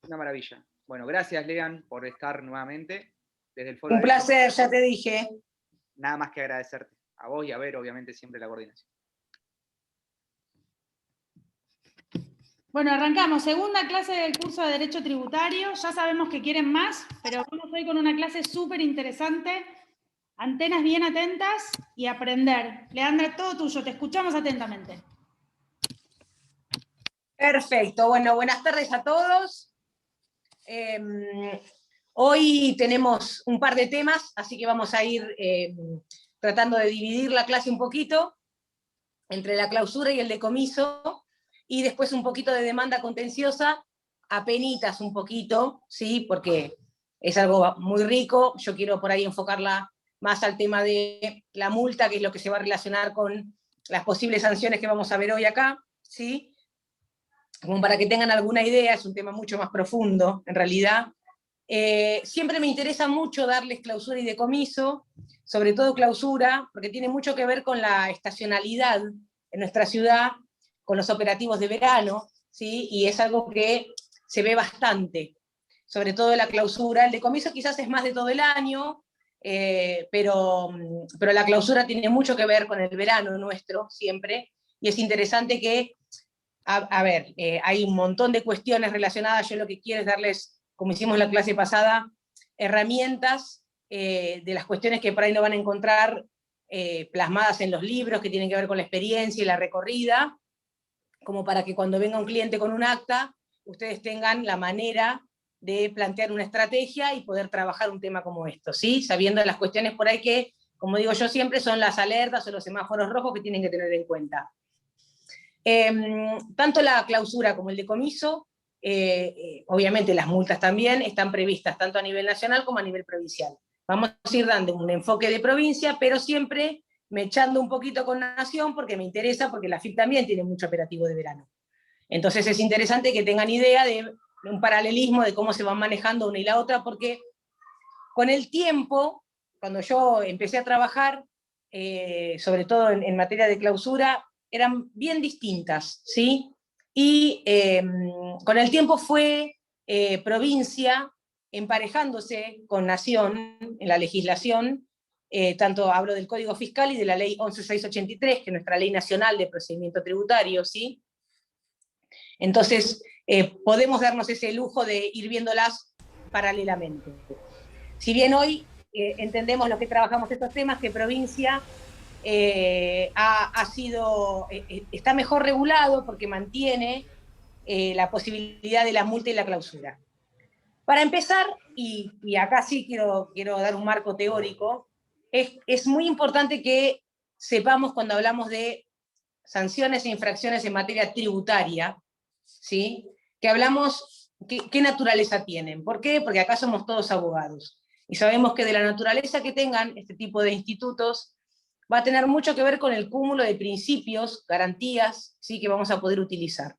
Una maravilla. Bueno, gracias, Lean, por estar nuevamente desde el Foro Un de Derecho. placer, ya te dije. Nada más que agradecerte. A vos y a Ver, obviamente, siempre la coordinación. Bueno, arrancamos. Segunda clase del curso de Derecho Tributario. Ya sabemos que quieren más, pero vamos hoy con una clase súper interesante. Antenas bien atentas y aprender. Leandra, todo tuyo. Te escuchamos atentamente. Perfecto. Bueno, buenas tardes a todos. Hoy tenemos un par de temas, así que vamos a ir tratando de dividir la clase un poquito entre la clausura y el decomiso, y después un poquito de demanda contenciosa, apenitas un poquito, ¿sí? Porque es algo muy rico. Yo quiero por ahí enfocarla más al tema de la multa, que es lo que se va a relacionar con las posibles sanciones que vamos a ver hoy acá, ¿sí? Como para que tengan alguna idea, es un tema mucho más profundo, en realidad. Siempre me interesa mucho darles clausura y decomiso, sobre todo clausura, porque tiene mucho que ver con la estacionalidad en nuestra ciudad, con los operativos de verano, ¿sí? Y es algo que se ve bastante, sobre todo la clausura. El decomiso quizás es más de todo el año, pero la clausura tiene mucho que ver con el verano nuestro, siempre, y es interesante que, a ver, hay un montón de cuestiones relacionadas. Yo lo que quiero es darles, como hicimos la clase pasada, herramientas de las cuestiones que por ahí no van a encontrar plasmadas en los libros, que tienen que ver con la experiencia y la recorrida, como para que cuando venga un cliente con un acta, ustedes tengan la manera de plantear una estrategia y poder trabajar un tema como esto, ¿sí? Sabiendo las cuestiones por ahí que, como digo yo siempre, son las alertas o los semáforos rojos que tienen que tener en cuenta. Tanto la clausura como el decomiso, obviamente las multas también están previstas tanto a nivel nacional como a nivel provincial. Vamos a ir dando un enfoque de provincia, pero siempre me echando un poquito con nación, porque me interesa, porque la FIP también tiene mucho operativo de verano. Entonces es interesante que tengan idea de un paralelismo de cómo se van manejando una y la otra, porque con el tiempo, cuando yo empecé a trabajar, sobre todo en materia de clausura, eran bien distintas, ¿sí? Y con el tiempo fue provincia emparejándose con nación en la legislación, tanto hablo del Código Fiscal y de la Ley 11.683, que es nuestra ley nacional de procedimiento tributario, ¿sí? Entonces, podemos darnos ese lujo de ir viéndolas paralelamente. Si bien hoy entendemos los que trabajamos estos temas, que provincia está mejor regulado porque mantiene la posibilidad de la multa y la clausura. Para empezar, y acá sí quiero dar un marco teórico, es muy importante que sepamos cuando hablamos de sanciones e infracciones en materia tributaria, ¿sí? Que hablamos qué naturaleza tienen. ¿Por qué? Porque acá somos todos abogados. Y sabemos que de la naturaleza que tengan este tipo de institutos va a tener mucho que ver con el cúmulo de principios, garantías, ¿sí? Que vamos a poder utilizar.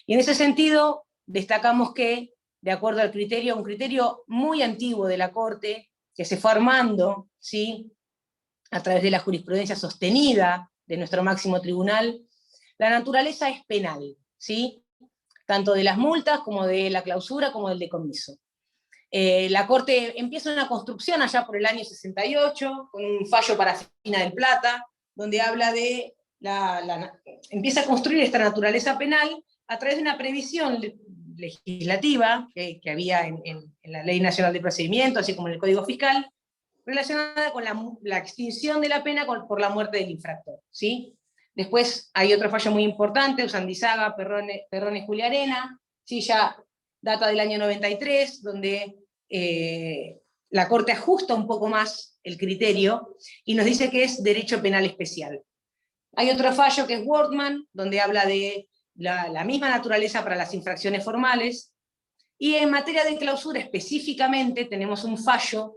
Y en ese sentido, destacamos que, de acuerdo al criterio, un criterio muy antiguo de la Corte, que se fue armando, ¿sí? A través de la jurisprudencia sostenida de nuestro máximo tribunal, la naturaleza es penal, ¿sí? Tanto de las multas como de la clausura como del decomiso. La Corte empieza una construcción allá por el año 68, con un fallo para Fina del Plata, donde habla de empieza a construir esta naturaleza penal a través de una previsión legislativa que había en la Ley Nacional de Procedimiento, así como en el Código Fiscal, relacionada con la extinción de la pena por la muerte del infractor, ¿sí? Después hay otro fallo muy importante, Usandizaga, Perrone y Juliarena, ¿sí? Ya data del año 93, donde la Corte ajusta un poco más el criterio y nos dice que es derecho penal especial. Hay otro fallo que es Wortmann, donde habla de la misma naturaleza para las infracciones formales, y en materia de clausura específicamente tenemos un fallo,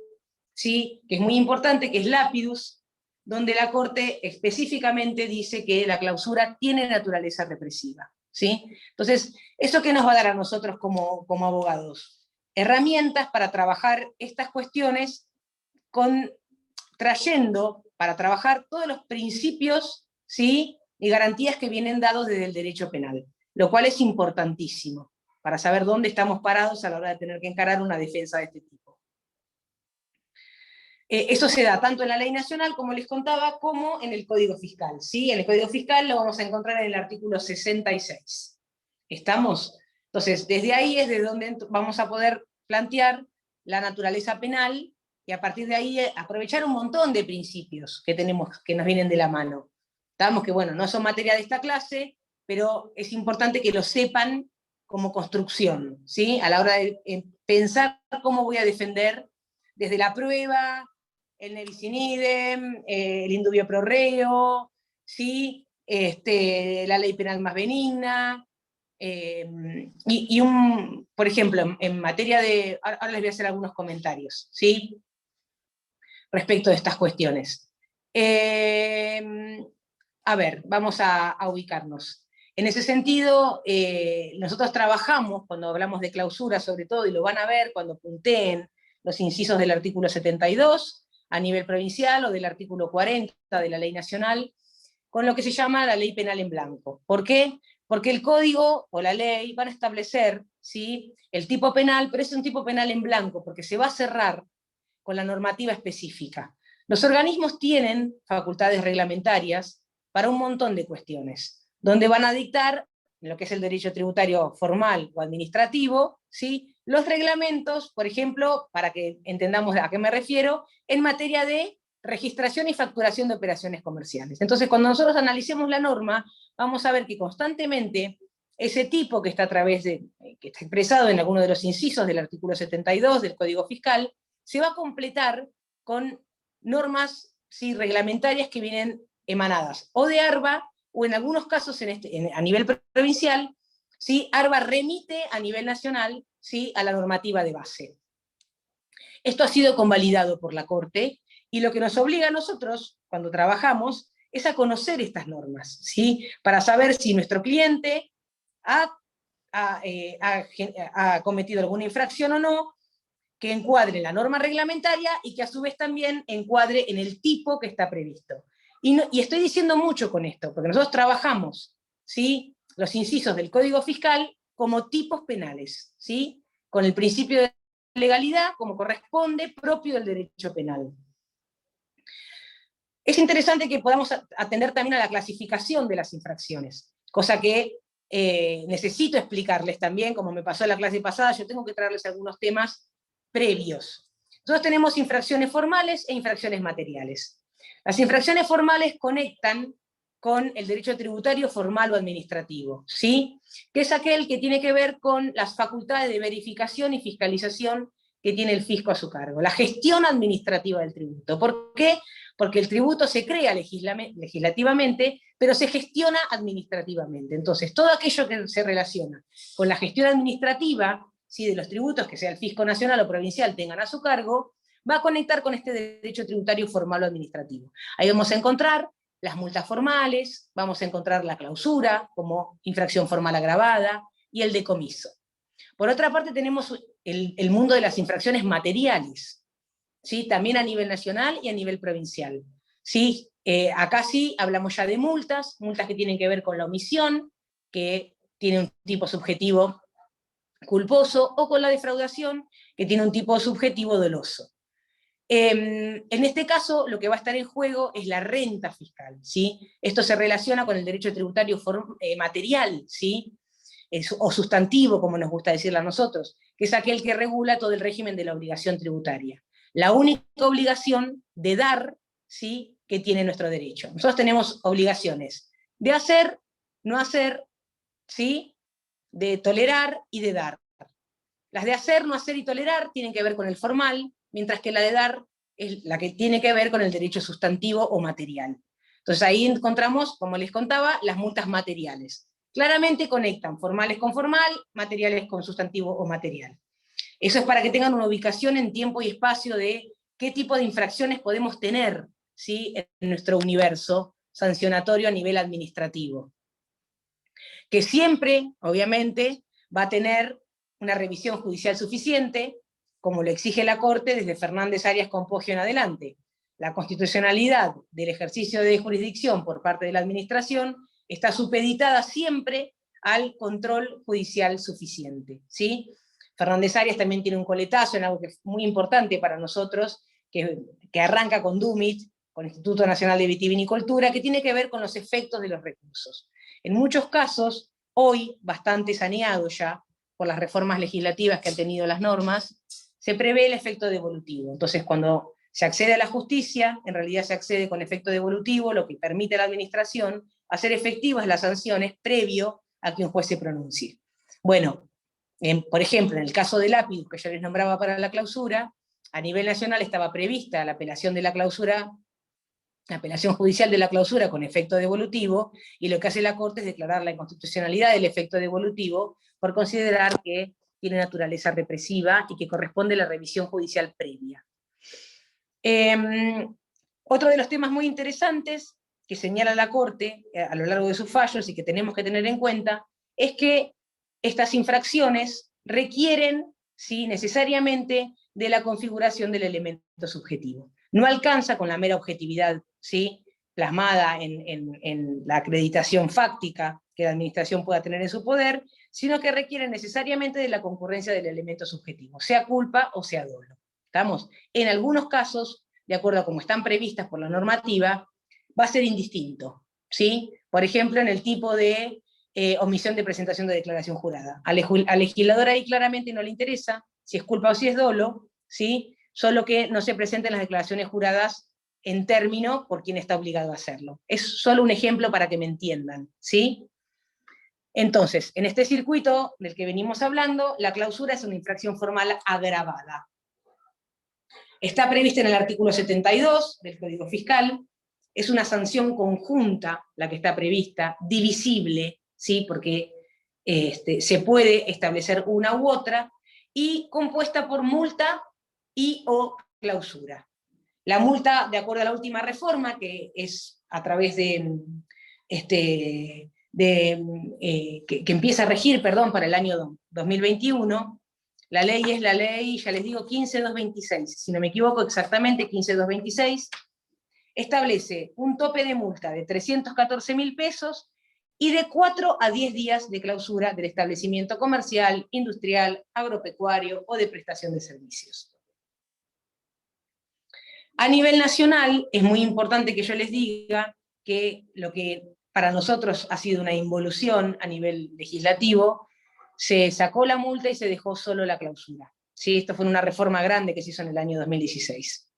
¿sí? Que es muy importante, que es Lapidus, donde la Corte específicamente dice que la clausura tiene naturaleza represiva, ¿sí? Entonces, ¿eso qué nos va a dar a nosotros como abogados? Herramientas para trabajar estas cuestiones, trayendo para trabajar todos los principios, ¿sí? Y garantías que vienen dados desde el derecho penal, lo cual es importantísimo para saber dónde estamos parados a la hora de tener que encarar una defensa de este tipo. Eso se da tanto en la ley nacional, como les contaba, como en el Código Fiscal, ¿sí? En el Código Fiscal lo vamos a encontrar en el artículo 66. ¿Estamos? Entonces, desde ahí es de donde vamos a poder plantear la naturaleza penal, y a partir de ahí aprovechar un montón de principios que tenemos, que nos vienen de la mano. Sabemos que, bueno, no son materia de esta clase, pero es importante que lo sepan como construcción, ¿sí? A la hora de pensar cómo voy a defender desde la prueba, el nebis in idem, el indubio pro reo, ¿sí? La ley penal más benigna, por ejemplo, en materia de... Ahora les voy a hacer algunos comentarios, ¿sí? Respecto de estas cuestiones. A ver, vamos a ubicarnos. En ese sentido, nosotros trabajamos, cuando hablamos de clausura sobre todo, y lo van a ver cuando punteen los incisos del artículo 72 a nivel provincial, o del artículo 40 de la ley nacional, con lo que se llama la ley penal en blanco. ¿Por qué? Porque el código o la ley van a establecer, ¿sí?, el tipo penal, pero es un tipo penal en blanco, porque se va a cerrar con la normativa específica. Los organismos tienen facultades reglamentarias para un montón de cuestiones, donde van a dictar, en lo que es el derecho tributario formal o administrativo, ¿sí?, los reglamentos, por ejemplo, para que entendamos a qué me refiero, en materia de registración y facturación de operaciones comerciales. Entonces, cuando nosotros analicemos la norma, vamos a ver que constantemente ese tipo que está a través de, que está expresado en alguno de los incisos del artículo 72 del Código Fiscal, se va a completar con normas, ¿sí?, reglamentarias que vienen emanadas o de ARBA, o en algunos casos a nivel provincial, ¿sí?, ARBA remite a nivel nacional, ¿sí?, a la normativa de base. Esto ha sido convalidado por la Corte, y lo que nos obliga a nosotros, cuando trabajamos, es a conocer estas normas, ¿sí?, para saber si nuestro cliente ha cometido alguna infracción o no, que encuadre en la norma reglamentaria y que a su vez también encuadre en el tipo que está previsto. Y estoy diciendo mucho con esto, porque nosotros trabajamos, ¿sí?, los incisos del Código Fiscal como tipos penales, ¿sí?, con el principio de legalidad, como corresponde, propio del derecho penal. Es interesante que podamos atender también a la clasificación de las infracciones, cosa que necesito explicarles también, como me pasó en la clase pasada, yo tengo que traerles algunos temas previos. Nosotros tenemos infracciones formales e infracciones materiales. Las infracciones formales conectan con el derecho tributario formal o administrativo, ¿sí?, que es aquel que tiene que ver con las facultades de verificación y fiscalización que tiene el fisco a su cargo, la gestión administrativa del tributo. ¿Por qué? Porque el tributo se crea legislativamente, pero se gestiona administrativamente. Entonces, todo aquello que se relaciona con la gestión administrativa, ¿sí?, de los tributos que sea el fisco nacional o provincial tengan a su cargo, va a conectar con este derecho tributario formal o administrativo. Ahí vamos a encontrar las multas formales, vamos a encontrar la clausura como infracción formal agravada, y el decomiso. Por otra parte tenemos el mundo de las infracciones materiales, ¿sí?, también a nivel nacional y a nivel provincial, ¿sí? Acá sí hablamos ya de multas que tienen que ver con la omisión, que tiene un tipo subjetivo culposo, o con la defraudación, que tiene un tipo subjetivo doloso. En este caso, lo que va a estar en juego es la renta fiscal, ¿sí? Esto se relaciona con el derecho tributario material, ¿sí?, o sustantivo, como nos gusta decirlo a nosotros, que es aquel que regula todo el régimen de la obligación tributaria. La única obligación de dar, ¿sí?, que tiene nuestro derecho. Nosotros tenemos obligaciones de hacer, no hacer, ¿sí?, de tolerar y de dar. Las de hacer, no hacer y tolerar tienen que ver con el formal, mientras que la de dar es la que tiene que ver con el derecho sustantivo o material. Entonces ahí encontramos, como les contaba, las multas materiales. Claramente conectan formales con formal, materiales con sustantivo o material. Eso es para que tengan una ubicación en tiempo y espacio de qué tipo de infracciones podemos tener, ¿sí?, en nuestro universo sancionatorio a nivel administrativo. Que siempre, obviamente, va a tener una revisión judicial suficiente, como lo exige la Corte desde Fernández Arias Compoggio en adelante. La constitucionalidad del ejercicio de jurisdicción por parte de la administración está supeditada siempre al control judicial suficiente, ¿sí? Fernández Arias también tiene un coletazo en algo que es muy importante para nosotros, que arranca con DUMIT, con el Instituto Nacional de Vitivinicultura, que tiene que ver con los efectos de los recursos. En muchos casos, hoy bastante saneado ya, por las reformas legislativas que han tenido las normas, se prevé el efecto devolutivo. Entonces, cuando se accede a la justicia, en realidad se accede con efecto devolutivo, lo que permite a la administración hacer efectivas las sanciones previo a que un juez se pronuncie. Bueno, por ejemplo, en el caso del Lapidus, que yo les nombraba para la clausura, a nivel nacional estaba prevista la apelación de la clausura, la apelación judicial de la clausura con efecto devolutivo, y lo que hace la Corte es declarar la inconstitucionalidad del efecto devolutivo por considerar que tiene naturaleza represiva y que corresponde a la revisión judicial previa. Otro de los temas muy interesantes que señala la Corte a lo largo de sus fallos y que tenemos que tener en cuenta es que estas infracciones requieren, ¿sí?, necesariamente de la configuración del elemento subjetivo. No alcanza con la mera objetividad, ¿sí?, plasmada en la acreditación fáctica que la administración pueda tener en su poder, sino que requiere necesariamente de la concurrencia del elemento subjetivo, sea culpa o sea dolo. ¿Estamos? En algunos casos, de acuerdo a cómo están previstas por la normativa, va a ser indistinto, ¿sí? Por ejemplo, en el tipo de omisión de presentación de declaración jurada. Al legislador ahí claramente no le interesa si es culpa o si es dolo, ¿sí? Solo que no se presenten las declaraciones juradas en término por quien está obligado a hacerlo. Es solo un ejemplo para que me entiendan, ¿sí? Entonces, en este circuito del que venimos hablando, la clausura es una infracción formal agravada. Está prevista en el artículo 72 del Código Fiscal, es una sanción conjunta la que está prevista, divisible, ¿sí?, porque se puede establecer una u otra, y compuesta por multa y o clausura. La multa, de acuerdo a la última reforma, que es a través que empieza a regir, perdón, para el año 2021, la ley es la ley, ya les digo, 15226, si no me equivoco exactamente, 15226, establece un tope de multa de 314.000 pesos y de 4 a 10 días de clausura del establecimiento comercial, industrial, agropecuario o de prestación de servicios. A nivel nacional, es muy importante que yo les diga que lo que para nosotros ha sido una involución a nivel legislativo, se sacó la multa y se dejó solo la clausura. ¿Sí? Esto fue una reforma grande que se hizo en el año 2016.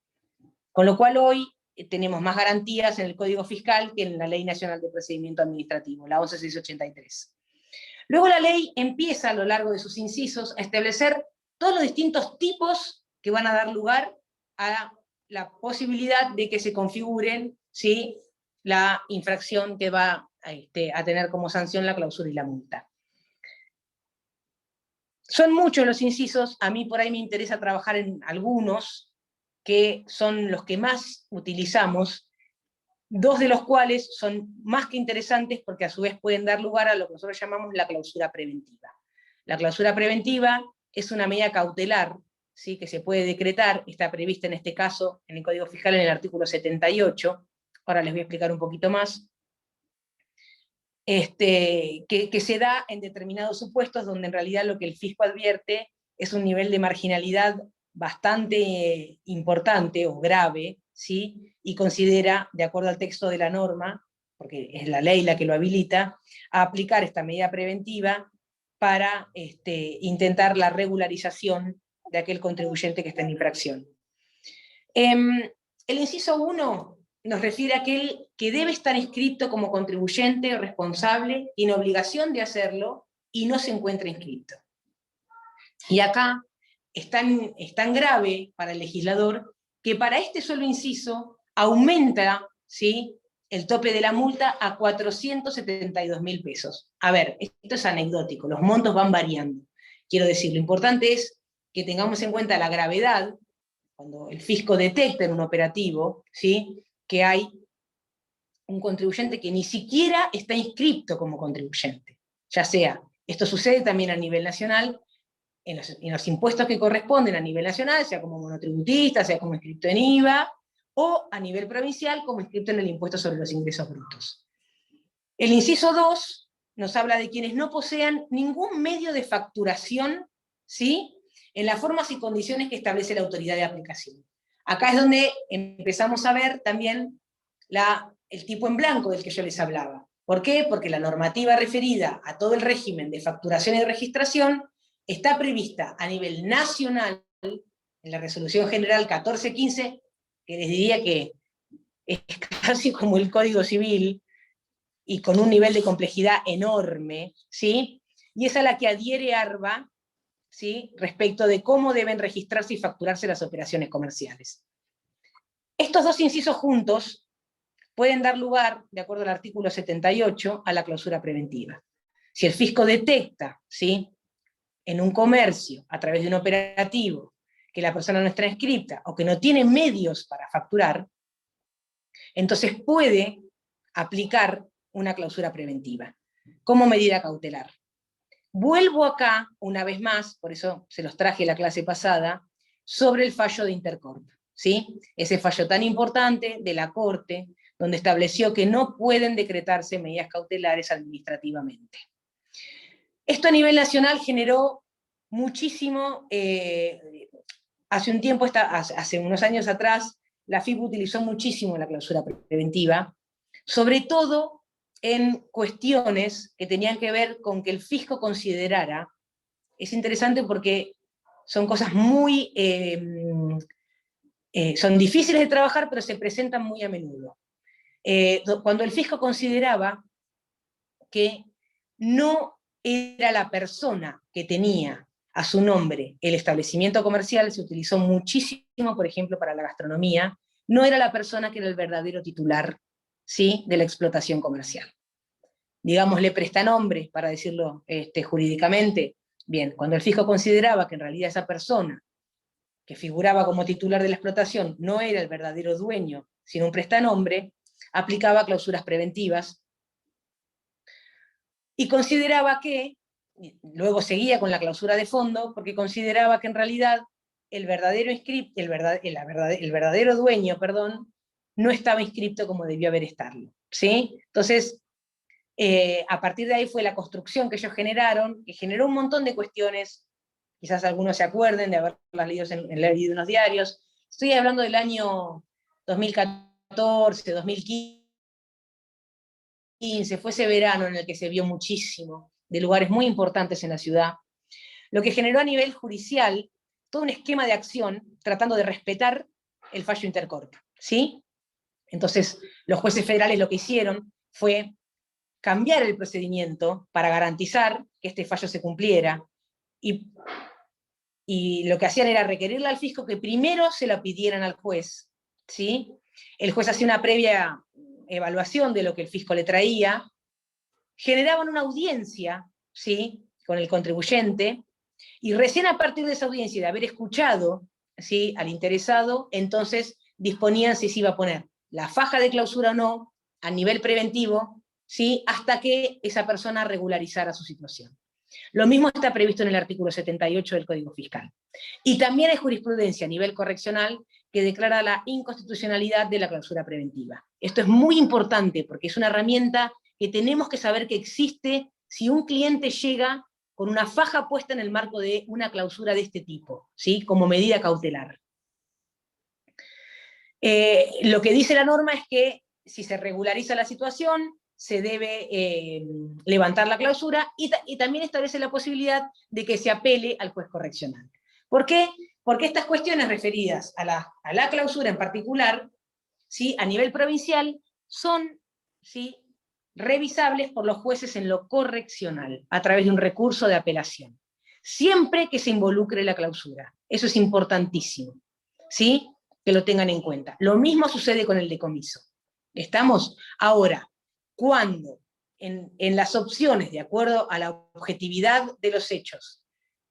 Con lo cual hoy tenemos más garantías en el Código Fiscal que en la Ley Nacional de Procedimiento Administrativo, la 11683. Luego la ley empieza a lo largo de sus incisos a establecer todos los distintos tipos que van a dar lugar a la posibilidad de que se configuren, ¿sí?, la infracción que va a tener como sanción la clausura y la multa. Son muchos los incisos, a mí por ahí me interesa trabajar en algunos, que son los que más utilizamos, dos de los cuales son más que interesantes porque a su vez pueden dar lugar a lo que nosotros llamamos la clausura preventiva. La clausura preventiva es una medida cautelar, ¿sí?, que se puede decretar, está prevista en este caso en el Código Fiscal en el artículo 78, ahora les voy a explicar un poquito más, que se da en determinados supuestos donde en realidad lo que el fisco advierte es un nivel de marginalidad bastante importante o grave, ¿sí?, y considera, de acuerdo al texto de la norma, porque es la ley la que lo habilita, a aplicar esta medida preventiva para intentar la regularización de aquel contribuyente que está en infracción. El inciso 1 nos refiere a aquel que debe estar inscrito como contribuyente o responsable, tiene obligación de hacerlo y no se encuentra inscrito. Y acá es tan grave para el legislador que para este solo inciso aumenta, ¿sí?, el tope de la multa a 472.000 pesos. A ver, esto es anecdótico, los montos van variando. Quiero decir, lo importante es que tengamos en cuenta la gravedad, cuando el fisco detecta en un operativo, ¿sí?, que hay un contribuyente que ni siquiera está inscrito como contribuyente. Ya sea, esto sucede también a nivel nacional, en los impuestos que corresponden a nivel nacional, sea como monotributista, sea como inscripto en IVA, o a nivel provincial como inscripto en el impuesto sobre los ingresos brutos. El inciso 2 nos habla de quienes no posean ningún medio de facturación, ¿sí?, en las formas y condiciones que establece la autoridad de aplicación. Acá es donde empezamos a ver también el tipo en blanco del que yo les hablaba. ¿Por qué? Porque la normativa referida a todo el régimen de facturación y registración está prevista a nivel nacional en la Resolución General 1415, que les diría que es casi como el Código Civil, y con un nivel de complejidad enorme, ¿sí? Y es a la que adhiere ARBA, ¿sí?, respecto de cómo deben registrarse y facturarse las operaciones comerciales. Estos dos incisos juntos pueden dar lugar, de acuerdo al artículo 78, a la clausura preventiva. Si el fisco detecta, ¿sí?, en un comercio, a través de un operativo, que la persona no está inscripta o que no tiene medios para facturar, entonces puede aplicar una clausura preventiva como medida cautelar. Vuelvo acá, una vez más, por eso se los traje la clase pasada, sobre el fallo de Intercorp, ¿sí? Ese fallo tan importante de la Corte, donde estableció que no pueden decretarse medidas cautelares administrativamente. Esto a nivel nacional generó muchísimo, hace un tiempo, hace unos años atrás, la FIP utilizó muchísimo la clausura preventiva, sobre todo en cuestiones que tenían que ver con que el fisco considerara, es interesante porque son cosas muy, son difíciles de trabajar, pero se presentan muy a menudo. Cuando el fisco consideraba que no era la persona que tenía a su nombre el establecimiento comercial, se utilizó muchísimo, por ejemplo, para la gastronomía, no era la persona que era el verdadero titular, ¿sí?, de la explotación comercial. Digámosle prestanombre, para decirlo jurídicamente. Bien, cuando el fisco consideraba que en realidad esa persona que figuraba como titular de la explotación no era el verdadero dueño, sino un prestanombre, aplicaba clausuras preventivas y consideraba que, luego seguía con la clausura de fondo, porque consideraba que en realidad el verdadero dueño, no estaba inscripto como debió haber estado, ¿sí? Entonces, a partir de ahí fue la construcción que ellos generaron, que generó un montón de cuestiones, quizás algunos se acuerden de haberlas leído en los diarios. Estoy hablando del año 2014, 2015, fue ese verano en el que se vio muchísimo, de lugares muy importantes en la ciudad, lo que generó a nivel judicial todo un esquema de acción tratando de respetar el fallo Intercorp, ¿sí? Entonces, los jueces federales lo que hicieron fue cambiar el procedimiento para garantizar que este fallo se cumpliera, y lo que hacían era requerirle al fisco que primero se lo pidieran al juez, ¿sí? El juez hacía una previa evaluación de lo que el fisco le traía, generaban una audiencia, ¿sí?, con el contribuyente, y recién a partir de esa audiencia y de haber escuchado, ¿sí?, al interesado, entonces disponían si se iba a poner la faja de clausura o no, a nivel preventivo, ¿sí?, hasta que esa persona regularizara su situación. Lo mismo está previsto en el artículo 78 del Código Fiscal. Y también hay jurisprudencia a nivel correccional que declara la inconstitucionalidad de la clausura preventiva. Esto es muy importante porque es una herramienta que tenemos que saber que existe si un cliente llega con una faja puesta en el marco de una clausura de este tipo, ¿sí?, como medida cautelar. Lo que dice la norma es que si se regulariza la situación, se debe levantar la clausura, y también establece la posibilidad de que se apele al juez correccional. ¿Por qué? Porque estas cuestiones referidas a la clausura en particular, ¿sí?, a nivel provincial, son, ¿sí?, revisables por los jueces en lo correccional, a través de un recurso de apelación, siempre que se involucre la clausura. Eso es importantísimo, ¿sí?, que lo tengan en cuenta. Lo mismo sucede con el decomiso. ¿Estamos? Ahora, cuando en las opciones, de acuerdo a la objetividad de los hechos,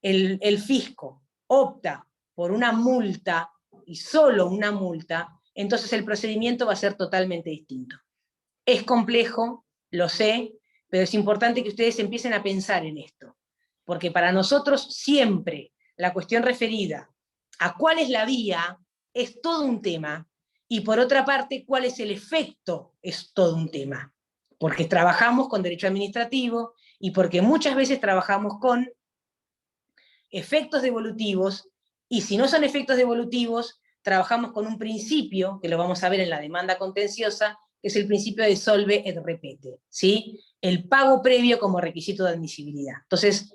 el fisco opta por una multa, y solo una multa, entonces el procedimiento va a ser totalmente distinto. Es complejo, lo sé, pero es importante que ustedes empiecen a pensar en esto, porque para nosotros siempre la cuestión referida a cuál es la vía es todo un tema, y por otra parte, cuál es el efecto es todo un tema. porque trabajamos con derecho administrativo y porque muchas veces trabajamos con efectos devolutivos, y si no son efectos devolutivos, trabajamos con un principio, que lo vamos a ver en la demanda contenciosa, que es el principio de solve et repete, ¿sí? El pago previo como requisito de admisibilidad. Entonces,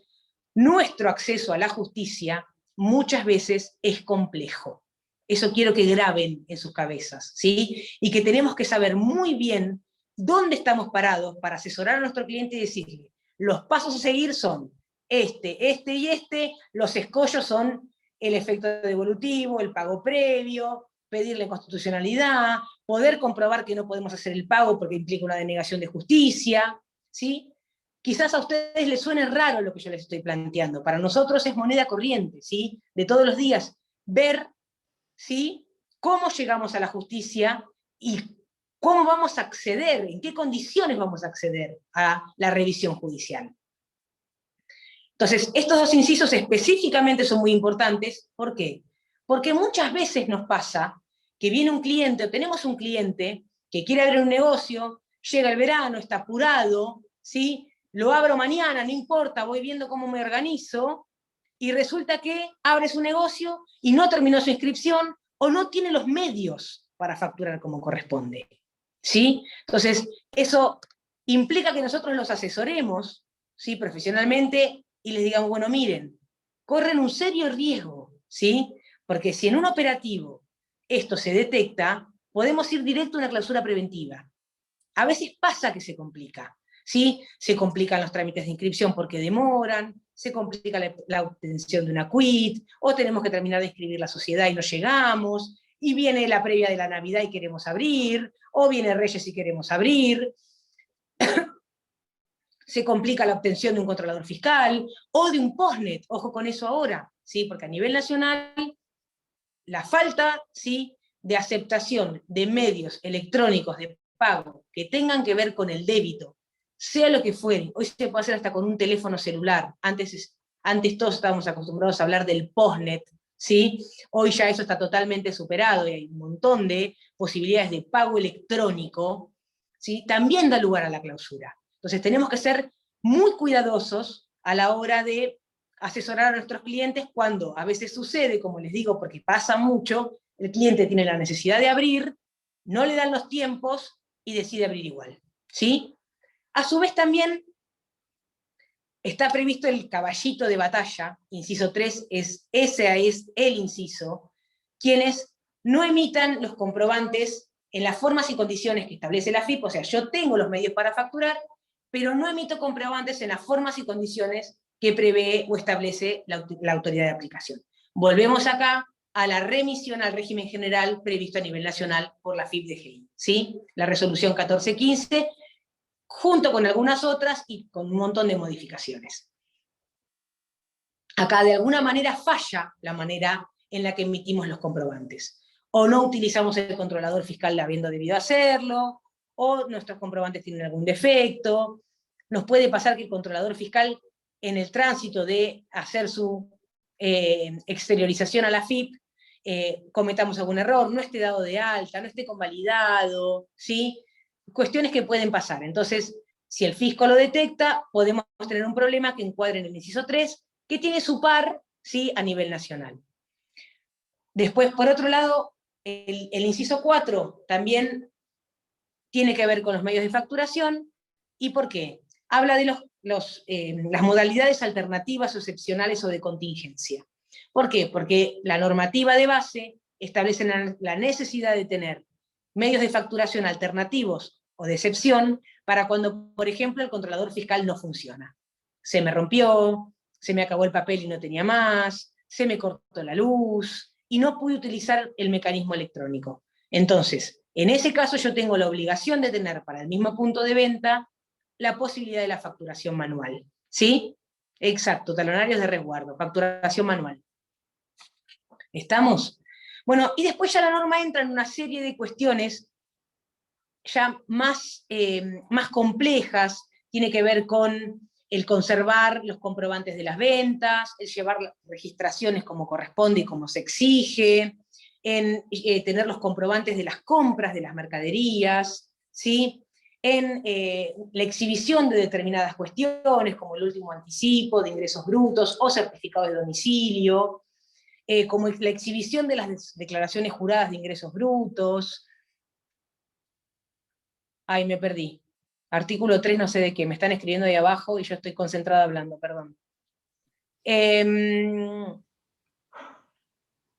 nuestro acceso a la justicia muchas veces es complejo. Eso quiero que graben en sus cabezas, ¿sí? Y que tenemos que saber muy bien dónde estamos parados para asesorar a nuestro cliente y decirle, los pasos a seguir son este y este, los escollos son el efecto devolutivo, el pago previo, pedirle constitucionalidad, poder comprobar que no podemos hacer el pago porque implica una denegación de justicia, ¿sí? Quizás a ustedes les suene raro lo que yo les estoy planteando. Para nosotros es moneda corriente, ¿sí? De todos los días. Ver, ¿sí? Cómo llegamos a la justicia y cómo vamos a acceder, en qué condiciones vamos a acceder a la revisión judicial. Entonces, estos dos incisos específicamente son muy importantes. ¿Por qué? Porque muchas veces nos pasa que viene un cliente, o tenemos un cliente que quiere abrir un negocio, llega el verano, está apurado, ¿sí? Lo abro mañana, no importa, voy viendo cómo me organizo, y resulta que abre su negocio y no terminó su inscripción, o no tiene los medios para facturar como corresponde, ¿sí? Entonces, eso implica que nosotros los asesoremos, ¿sí? Profesionalmente, y les digamos, bueno, miren, corren un serio riesgo, ¿sí? Porque si en un operativo esto se detecta, podemos ir directo a una clausura preventiva. A veces pasa que se complica, ¿sí? Se complican los trámites de inscripción porque demoran, se complica la obtención de una quit, o tenemos que terminar de inscribir la sociedad y no llegamos, y viene la previa de la Navidad y queremos abrir, o viene Reyes y queremos abrir, se complica la obtención de un controlador fiscal, o de un postnet, ojo con eso ahora, ¿sí? Porque a nivel nacional, la falta, ¿sí?, de aceptación de medios electrónicos de pago que tengan que ver con el débito, sea lo que fuere, hoy se puede hacer hasta con un teléfono celular, antes todos estábamos acostumbrados a hablar del postnet, ¿sí? Hoy ya eso está totalmente superado, y hay un montón de posibilidades de pago electrónico, ¿sí? También da lugar a la clausura. Entonces tenemos que ser muy cuidadosos a la hora de asesorar a nuestros clientes cuando a veces sucede, como les digo, porque pasa mucho, el cliente tiene la necesidad de abrir, no le dan los tiempos y decide abrir igual, ¿sí? A su vez también está previsto el caballito de batalla, inciso 3, ese es el inciso, quienes no emitan los comprobantes en las formas y condiciones que establece la FIP, o sea, yo tengo los medios para facturar, pero no emito comprobantes en las formas y condiciones que prevé o establece la autoridad de aplicación. Volvemos acá a la remisión al régimen general previsto a nivel nacional por la FIP-DGI, ¿sí? La resolución 1415, junto con algunas otras y con un montón de modificaciones. Acá de alguna manera falla la manera en la que emitimos los comprobantes. O no utilizamos el controlador fiscal habiendo debido hacerlo, o nuestros comprobantes tienen algún defecto. Nos puede pasar que el controlador fiscal, en el tránsito de hacer su exteriorización a la FIP, cometamos algún error, no esté dado de alta, no esté convalidado, ¿sí? Cuestiones que pueden pasar. Entonces, si el fisco lo detecta, podemos tener un problema que encuadre en el inciso 3, que tiene su par, ¿sí?, a nivel nacional. Después, por otro lado, el inciso 4 también tiene que ver con los medios de facturación. ¿Y por qué? Habla de las modalidades alternativas o excepcionales o de contingencia. ¿Por qué? Porque la normativa de base establece la necesidad de tener medios de facturación alternativos o de excepción para cuando, por ejemplo, el controlador fiscal no funciona. Se me rompió, se me acabó el papel y no tenía más, se me cortó la luz, y no pude utilizar el mecanismo electrónico. Entonces, en ese caso yo tengo la obligación de tener para el mismo punto de venta la posibilidad de la facturación manual. ¿Sí? Exacto, talonarios de resguardo, facturación manual. ¿Estamos? Bueno, y después ya la norma entra en una serie de cuestiones ya más complejas, tiene que ver con el conservar los comprobantes de las ventas, el llevar las registraciones como corresponde y como se exige, en tener los comprobantes de las compras de las mercaderías, ¿sí? en la exhibición de determinadas cuestiones, como el último anticipo de ingresos brutos o certificado de domicilio, como la exhibición de las declaraciones juradas de ingresos brutos. Ay, me perdí. Artículo 3, no sé de qué, me están escribiendo ahí abajo y yo estoy concentrada hablando, perdón.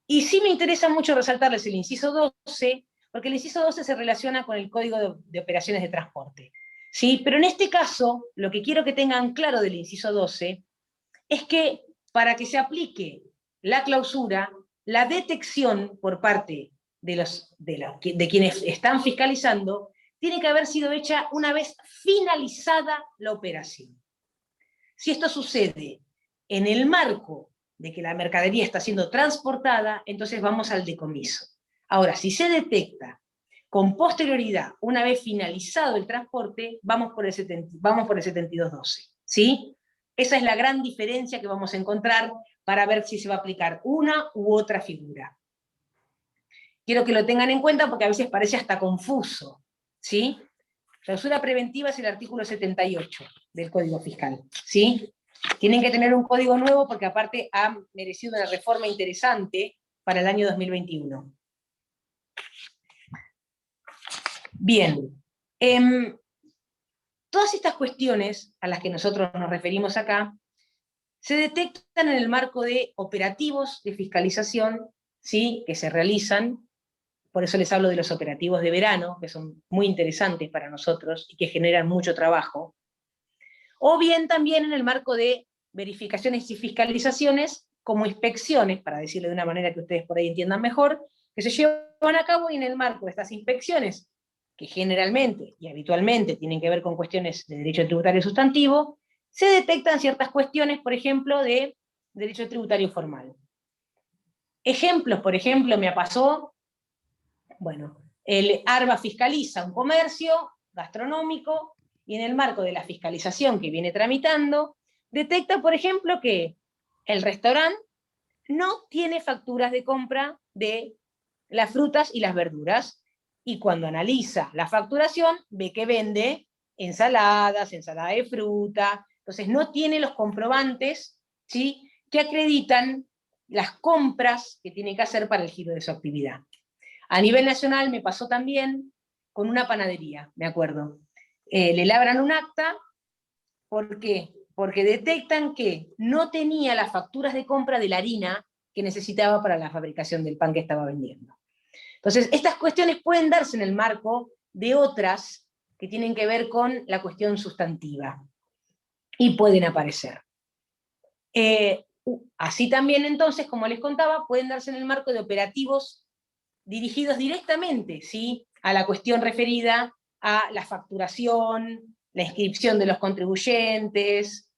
Y sí me interesa mucho resaltarles el inciso 12, porque el inciso 12 se relaciona con el Código de Operaciones de Transporte. ¿Sí? Pero en este caso, lo que quiero que tengan claro del inciso 12 es que para que se aplique la clausura, la detección por parte de quienes están fiscalizando tiene que haber sido hecha una vez finalizada la operación. Si esto sucede en el marco de que la mercadería está siendo transportada, entonces vamos al decomiso. Ahora, si se detecta con posterioridad, una vez finalizado el transporte, vamos por el 7212, ¿sí? Esa es la gran diferencia que vamos a encontrar para ver si se va a aplicar una u otra figura. Quiero que lo tengan en cuenta porque a veces parece hasta confuso, ¿sí? Clausura preventiva es el artículo 78 del Código Fiscal, ¿sí? Tienen que tener un código nuevo porque aparte ha merecido una reforma interesante para el año 2021. Bien. Todas estas cuestiones a las que nosotros nos referimos acá se detectan en el marco de operativos de fiscalización, ¿sí? Que se realizan. Por eso les hablo de los operativos de verano, que son muy interesantes para nosotros y que generan mucho trabajo. O bien también en el marco de verificaciones y fiscalizaciones como inspecciones, para decirlo de una manera que ustedes por ahí entiendan mejor, que se llevan a cabo y en el marco de estas inspecciones, que generalmente y habitualmente tienen que ver con cuestiones de derecho tributario sustantivo, se detectan ciertas cuestiones, por ejemplo, de derecho tributario formal. Ejemplos, por ejemplo, me pasó, bueno, el ARBA fiscaliza un comercio gastronómico y en el marco de la fiscalización que viene tramitando, detecta, por ejemplo, que el restaurante no tiene facturas de compra de las frutas y las verduras, y cuando analiza la facturación, ve que vende ensaladas, ensalada de fruta, entonces no tiene los comprobantes, ¿sí?, que acreditan las compras que tiene que hacer para el giro de su actividad. A nivel nacional me pasó también con una panadería, me acuerdo. Le labran un acta, ¿por qué? Porque detectan que no tenía las facturas de compra de la harina que necesitaba para la fabricación del pan que estaba vendiendo. Entonces, estas cuestiones pueden darse en el marco de otras que tienen que ver con la cuestión sustantiva, y pueden aparecer. Así también, entonces, como les contaba, pueden darse en el marco de operativos dirigidos directamente, ¿sí?, a la cuestión referida a la facturación, la inscripción de los contribuyentes,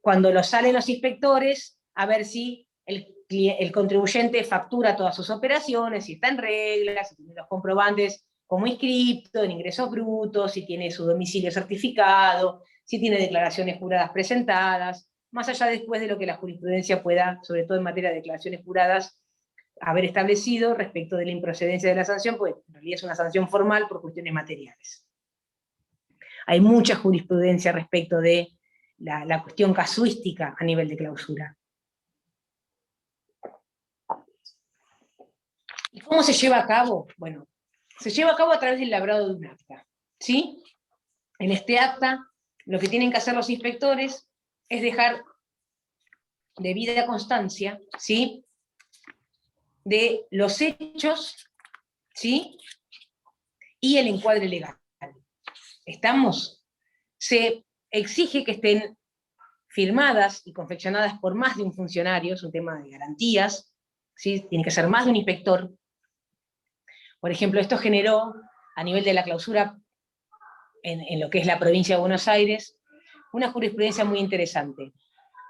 cuando lo salen los inspectores, a ver si el contribuyente factura todas sus operaciones, si está en regla, si tiene los comprobantes como inscripto, en ingresos brutos, si tiene su domicilio certificado, si tiene declaraciones juradas presentadas, más allá después de lo que la jurisprudencia pueda, sobre todo en materia de declaraciones juradas, haber establecido respecto de la improcedencia de la sanción, pues en realidad es una sanción formal por cuestiones materiales. Hay mucha jurisprudencia respecto de la cuestión casuística a nivel de clausura. ¿Y cómo se lleva a cabo? Bueno, se lleva a cabo a través del labrado de un acta, ¿sí? En este acta, lo que tienen que hacer los inspectores es dejar debida constancia, ¿sí?, de los hechos, ¿sí?, y el encuadre legal. ¿Estamos? Se exige que estén firmadas y confeccionadas por más de un funcionario, es un tema de garantías, ¿sí?, tiene que ser más de un inspector. Por ejemplo, esto generó, a nivel de la clausura, en lo que es la provincia de Buenos Aires, una jurisprudencia muy interesante.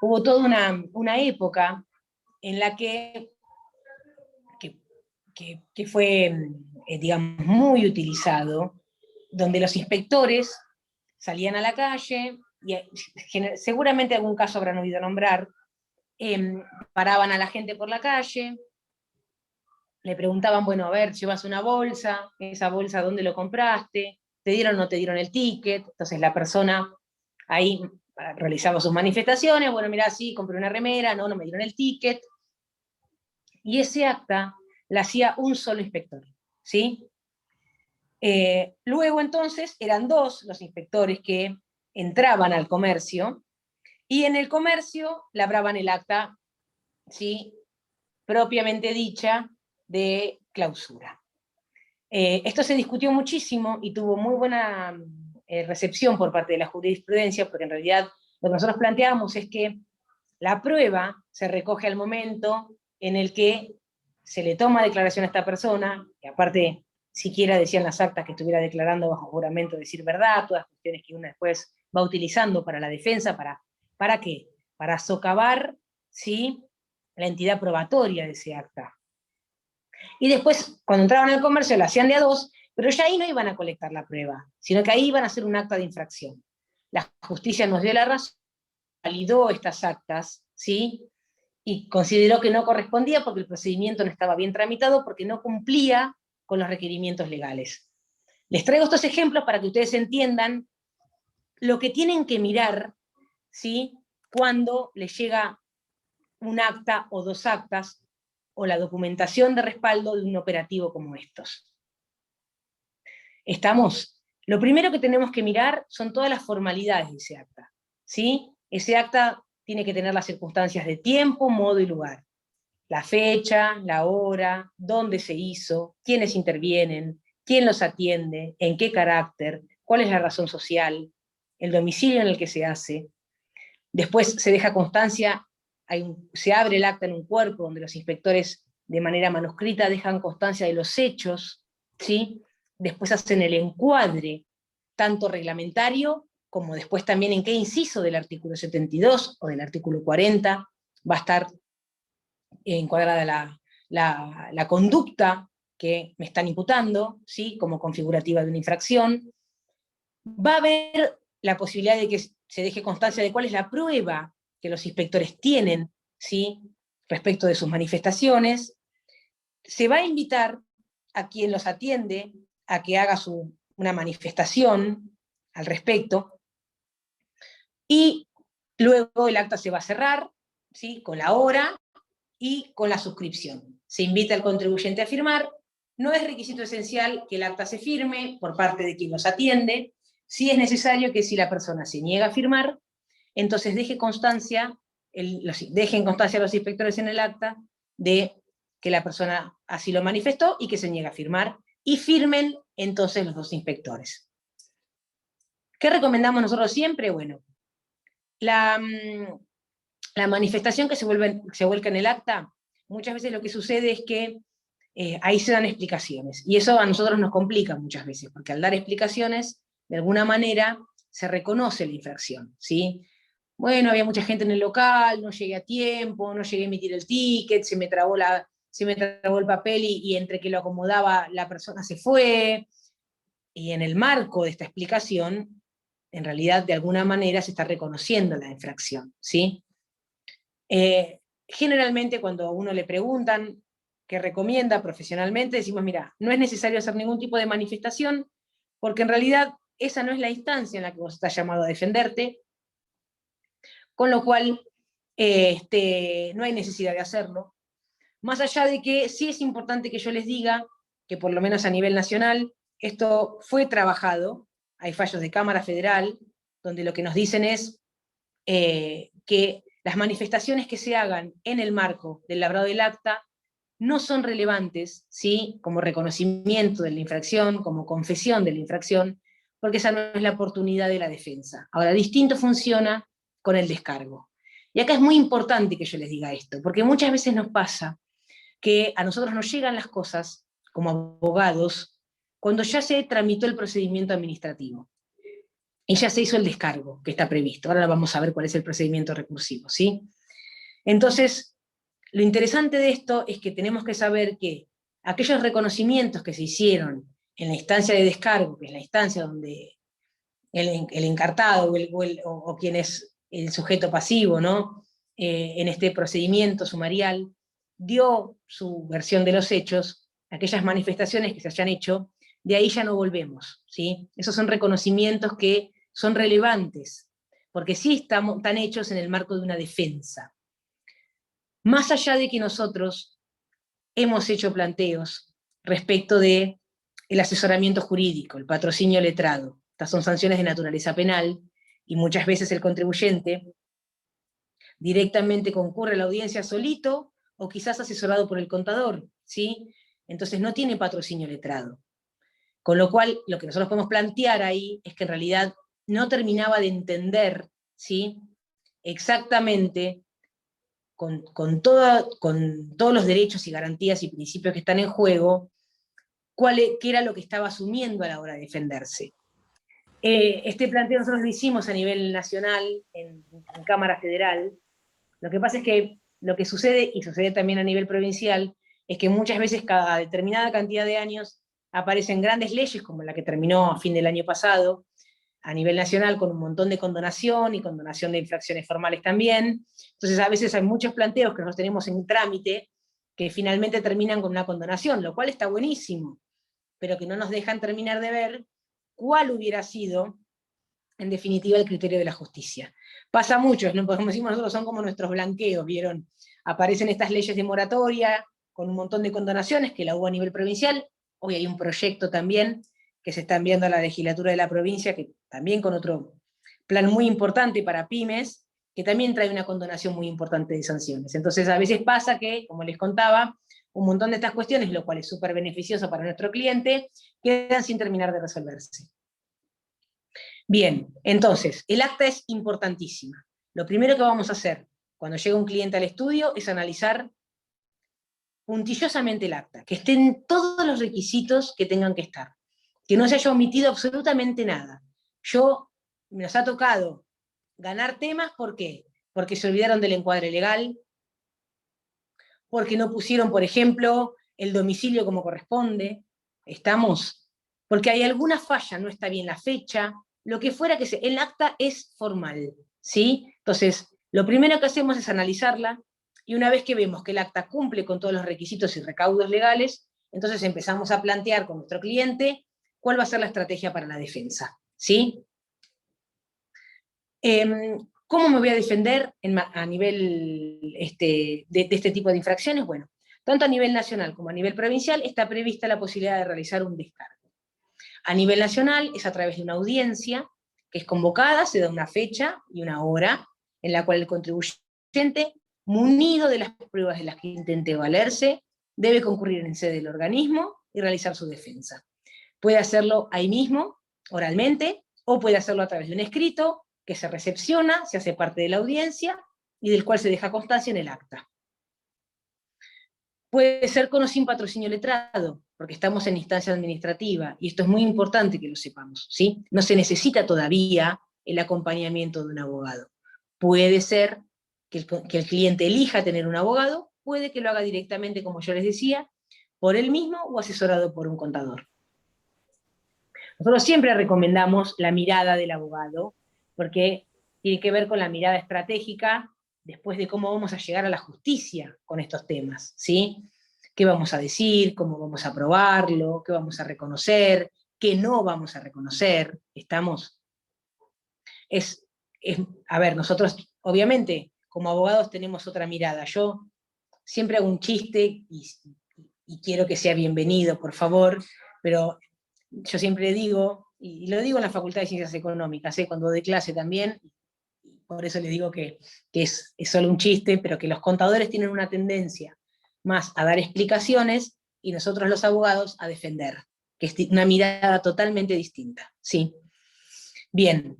Hubo toda una época en la que fue, digamos, muy utilizado, donde los inspectores salían a la calle, y seguramente algún caso habrán oído nombrar, paraban a la gente por la calle, le preguntaban, bueno, a ver, llevas una bolsa, esa bolsa, ¿dónde lo compraste? ¿Te dieron o no te dieron el ticket? Entonces la persona ahí realizaba sus manifestaciones, bueno, mira, sí, compré una remera, no me dieron el ticket. Y ese acta la hacía un solo inspector, ¿sí? Luego entonces eran 2 los inspectores que entraban al comercio, y en el comercio labraban el acta, ¿sí?, propiamente dicha de clausura. Esto se discutió muchísimo y tuvo muy buena recepción por parte de la jurisprudencia, porque en realidad lo que nosotros planteamos es que la prueba se recoge al momento en el que se le toma declaración a esta persona, que aparte siquiera decían las actas que estuviera declarando bajo juramento decir verdad, todas cuestiones que uno después va utilizando para la defensa, ¿para qué? Para socavar, ¿sí?, la entidad probatoria de ese acta. Y después, cuando entraban al comercio, lo hacían de a 2, pero ya ahí no iban a colectar la prueba, sino que ahí iban a hacer un acta de infracción. La justicia nos dio la razón, validó estas actas, ¿sí?, y consideró que no correspondía porque el procedimiento no estaba bien tramitado, porque no cumplía con los requerimientos legales. Les traigo estos ejemplos para que ustedes entiendan lo que tienen que mirar, ¿sí?, cuando les llega un acta o 2 actas, o la documentación de respaldo de un operativo como estos. ¿Estamos? Lo primero que tenemos que mirar son todas las formalidades de ese acta, ¿sí? Ese acta tiene que tener las circunstancias de tiempo, modo y lugar. La fecha, la hora, dónde se hizo, quiénes intervienen, quién los atiende, en qué carácter, cuál es la razón social, el domicilio en el que se hace. Después se deja constancia, se abre el acta en un cuerpo donde los inspectores de manera manuscrita dejan constancia de los hechos, ¿sí? Después hacen el encuadre, tanto reglamentario como después también en qué inciso del artículo 72 o del artículo 40 va a estar encuadrada la conducta que me están imputando, ¿sí?, como configurativa de una infracción. Va a haber la posibilidad de que se deje constancia de cuál es la prueba que los inspectores tienen, ¿sí?, respecto de sus manifestaciones. Se va a invitar a quien los atiende a que haga una manifestación al respecto, y luego el acta se va a cerrar, ¿sí?, con la hora y con la suscripción. Se invita al contribuyente a firmar. No es requisito esencial que el acta se firme por parte de quien los atiende. Sí es necesario que si la persona se niega a firmar, entonces dejen constancia los inspectores en el acta de que la persona así lo manifestó y que se niega a firmar, y firmen entonces los 2 inspectores. ¿Qué recomendamos nosotros siempre? Bueno, la manifestación que se vuelca en el acta, muchas veces lo que sucede es que ahí se dan explicaciones, y eso a nosotros nos complica muchas veces, porque al dar explicaciones, de alguna manera, se reconoce la infracción, ¿sí? Bueno, había mucha gente en el local, no llegué a tiempo, no llegué a emitir el ticket, se me trabó el papel y entre que lo acomodaba la persona se fue, y en el marco de esta explicación, en realidad de alguna manera se está reconociendo la infracción, ¿sí? Generalmente cuando a uno le preguntan qué recomienda profesionalmente, decimos, mira, no es necesario hacer ningún tipo de manifestación, porque en realidad esa no es la instancia en la que vos estás llamado a defenderte, con lo cual no hay necesidad de hacerlo. Más allá de que sí es importante que yo les diga que por lo menos a nivel nacional esto fue trabajado, hay fallos de Cámara Federal, donde lo que nos dicen es que las manifestaciones que se hagan en el marco del labrado del acta no son relevantes, ¿sí?, como reconocimiento de la infracción, como confesión de la infracción, porque esa no es la oportunidad de la defensa. Ahora, distinto funciona con el descargo. Y acá es muy importante que yo les diga esto, porque muchas veces nos pasa que a nosotros nos llegan las cosas, como abogados, cuando ya se tramitó el procedimiento administrativo, y ya se hizo el descargo que está previsto. Ahora vamos a ver cuál es el procedimiento recursivo, ¿sí? Entonces, lo interesante de esto es que tenemos que saber que aquellos reconocimientos que se hicieron en la instancia de descargo, que es la instancia donde el encartado o quien es el sujeto pasivo, ¿no?, en este procedimiento sumarial, dio su versión de los hechos, aquellas manifestaciones que se hayan hecho, de ahí ya no volvemos, ¿sí? Esos son reconocimientos que son relevantes, porque sí están hechos en el marco de una defensa. Más allá de que nosotros hemos hecho planteos respecto de el asesoramiento jurídico, el patrocinio letrado, estas son sanciones de naturaleza penal, y muchas veces el contribuyente directamente concurre a la audiencia solito, o quizás asesorado por el contador, ¿sí? Entonces no tiene patrocinio letrado. Con lo cual, lo que nosotros podemos plantear ahí es que en realidad no terminaba de entender, ¿sí?, exactamente, con todos los derechos y garantías y principios que están en juego, qué era lo que estaba asumiendo a la hora de defenderse. Este planteo nosotros lo hicimos a nivel nacional, en Cámara Federal. Lo que pasa es que lo que sucede, y sucede también a nivel provincial, es que muchas veces cada determinada cantidad de años aparecen grandes leyes, como la que terminó a fin del año pasado, a nivel nacional, con un montón de condonación y condonación de infracciones formales también. Entonces a veces hay muchos planteos que nosotros tenemos en trámite que finalmente terminan con una condonación, lo cual está buenísimo, pero que no nos dejan terminar de ver cuál hubiera sido, en definitiva, el criterio de la justicia. Pasa mucho, ¿no? Como decimos nosotros, son como nuestros blanqueos, ¿vieron? Aparecen estas leyes de moratoria, con un montón de condonaciones, que la hubo a nivel provincial. Hoy hay un proyecto también que se está enviando a la legislatura de la provincia, que también con otro plan muy importante para pymes, que también trae una condonación muy importante de sanciones. Entonces a veces pasa que, como les contaba, un montón de estas cuestiones, lo cual es súper beneficioso para nuestro cliente, quedan sin terminar de resolverse. Bien, entonces, el acta es importantísima. Lo primero que vamos a hacer cuando llega un cliente al estudio es analizar puntillosamente el acta, que estén todos los requisitos que tengan que estar, que no se haya omitido absolutamente nada. Nos ha tocado ganar temas, ¿por qué? Porque se olvidaron del encuadre legal, porque no pusieron, por ejemplo, el domicilio como corresponde, porque hay alguna falla, no está bien la fecha, lo que fuera que sea, el acta es formal, ¿sí? Entonces, lo primero que hacemos es analizarla, y una vez que vemos que el acta cumple con todos los requisitos y recaudos legales, entonces empezamos a plantear con nuestro cliente cuál va a ser la estrategia para la defensa, ¿sí? ¿Cómo me voy a defender a nivel de este tipo de infracciones? Bueno, tanto a nivel nacional como a nivel provincial está prevista la posibilidad de realizar un descargo. A nivel nacional es a través de una audiencia que es convocada, se da una fecha y una hora en la cual el contribuyente, munido de las pruebas de las que intente valerse, debe concurrir en sede del organismo y realizar su defensa. Puede hacerlo ahí mismo, oralmente, o puede hacerlo a través de un escrito que se recepciona, se hace parte de la audiencia y del cual se deja constancia en el acta. Puede ser con o sin patrocinio letrado, porque estamos en instancia administrativa, y esto es muy importante que lo sepamos, ¿sí? No se necesita todavía el acompañamiento de un abogado. Puede ser que el cliente elija tener un abogado, puede que lo haga directamente, como yo les decía, por él mismo o asesorado por un contador. Nosotros siempre recomendamos la mirada del abogado, porque tiene que ver con la mirada estratégica después de cómo vamos a llegar a la justicia con estos temas, ¿sí? ¿Qué vamos a decir? ¿Cómo vamos a probarlo? ¿Qué vamos a reconocer? ¿Qué no vamos a reconocer? A ver, nosotros obviamente como abogados tenemos otra mirada. Yo siempre hago un chiste y quiero que sea bienvenido, por favor, pero yo siempre digo, y lo digo en la Facultad de Ciencias Económicas, cuando doy clase también, por eso les digo que es solo un chiste, pero que los contadores tienen una tendencia más a dar explicaciones y nosotros los abogados a defender, que es una mirada totalmente distinta, ¿sí? Bien,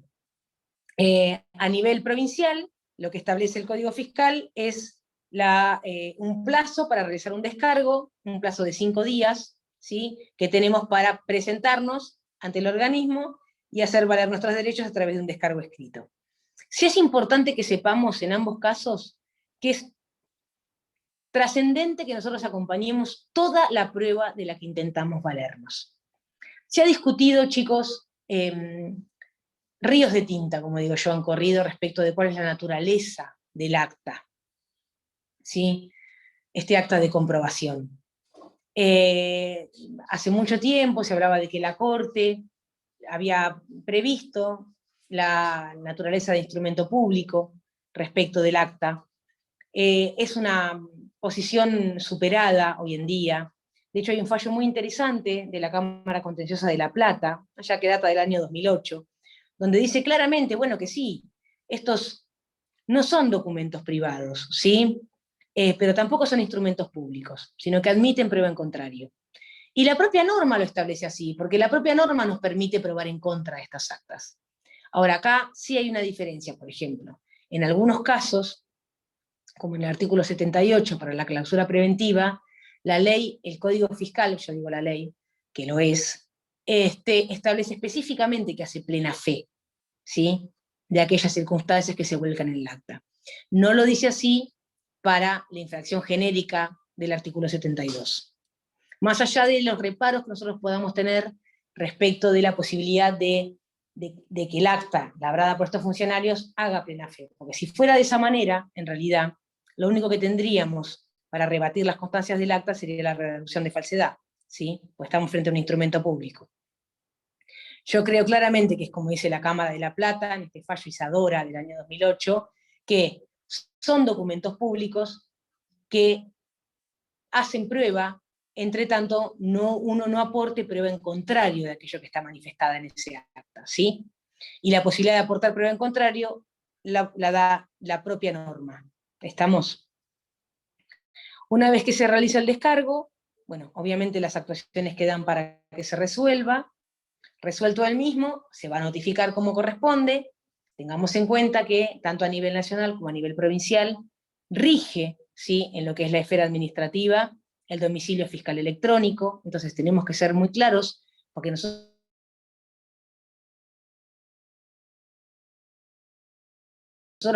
a nivel provincial, lo que establece el Código Fiscal es un plazo para realizar un descargo, un plazo de 5 días, ¿sí?, que tenemos para presentarnos ante el organismo y hacer valer nuestros derechos a través de un descargo escrito. Sí es importante que sepamos en ambos casos que es trascendente que nosotros acompañemos toda la prueba de la que intentamos valernos. Se ha discutido, chicos, ríos de tinta, como digo yo, han corrido respecto de cuál es la naturaleza del acta, ¿sí? este acta de comprobación. Hace mucho tiempo se hablaba de que la Corte había previsto la naturaleza de instrumento público respecto del acta. Es una posición superada hoy en día. De hecho, hay un fallo muy interesante de la Cámara Contenciosa de La Plata, ya que data del año 2008, donde dice claramente, bueno, que sí, estos no son documentos privados, ¿sí? Pero tampoco son instrumentos públicos, sino que admiten prueba en contrario. Y la propia norma lo establece así, porque la propia norma nos permite probar en contra de estas actas. Ahora, acá sí hay una diferencia, por ejemplo. En algunos casos, como en el artículo 78 para la clausura preventiva, la ley, el Código Fiscal, yo digo la ley, que lo es, establece específicamente que hace plena fe, ¿sí?, de aquellas circunstancias que se vuelcan en el acta. No lo dice así para la infracción genérica del artículo 72. Más allá de los reparos que nosotros podamos tener respecto de la posibilidad de que el acta labrada por estos funcionarios haga plena fe. Porque si fuera de esa manera, en realidad, lo único que tendríamos para rebatir las constancias del acta sería la reducción de falsedad, ¿sí? Pues estamos frente a un instrumento público. Yo creo claramente que es como dice la Cámara de La Plata, en este fallo Isadora del año 2008, que son documentos públicos que hacen prueba, entre tanto uno no aporte prueba en contrario de aquello que está manifestada en ese acta, ¿sí? Y la posibilidad de aportar prueba en contrario la da la propia norma. ¿Estamos? Una vez que se realiza el descargo, bueno, obviamente las actuaciones quedan para que se resuelva. Resuelto el mismo, se va a notificar como corresponde. Tengamos en cuenta que tanto a nivel nacional como a nivel provincial rige, ¿sí?, en lo que es la esfera administrativa el domicilio fiscal electrónico. Entonces tenemos que ser muy claros, porque nosotros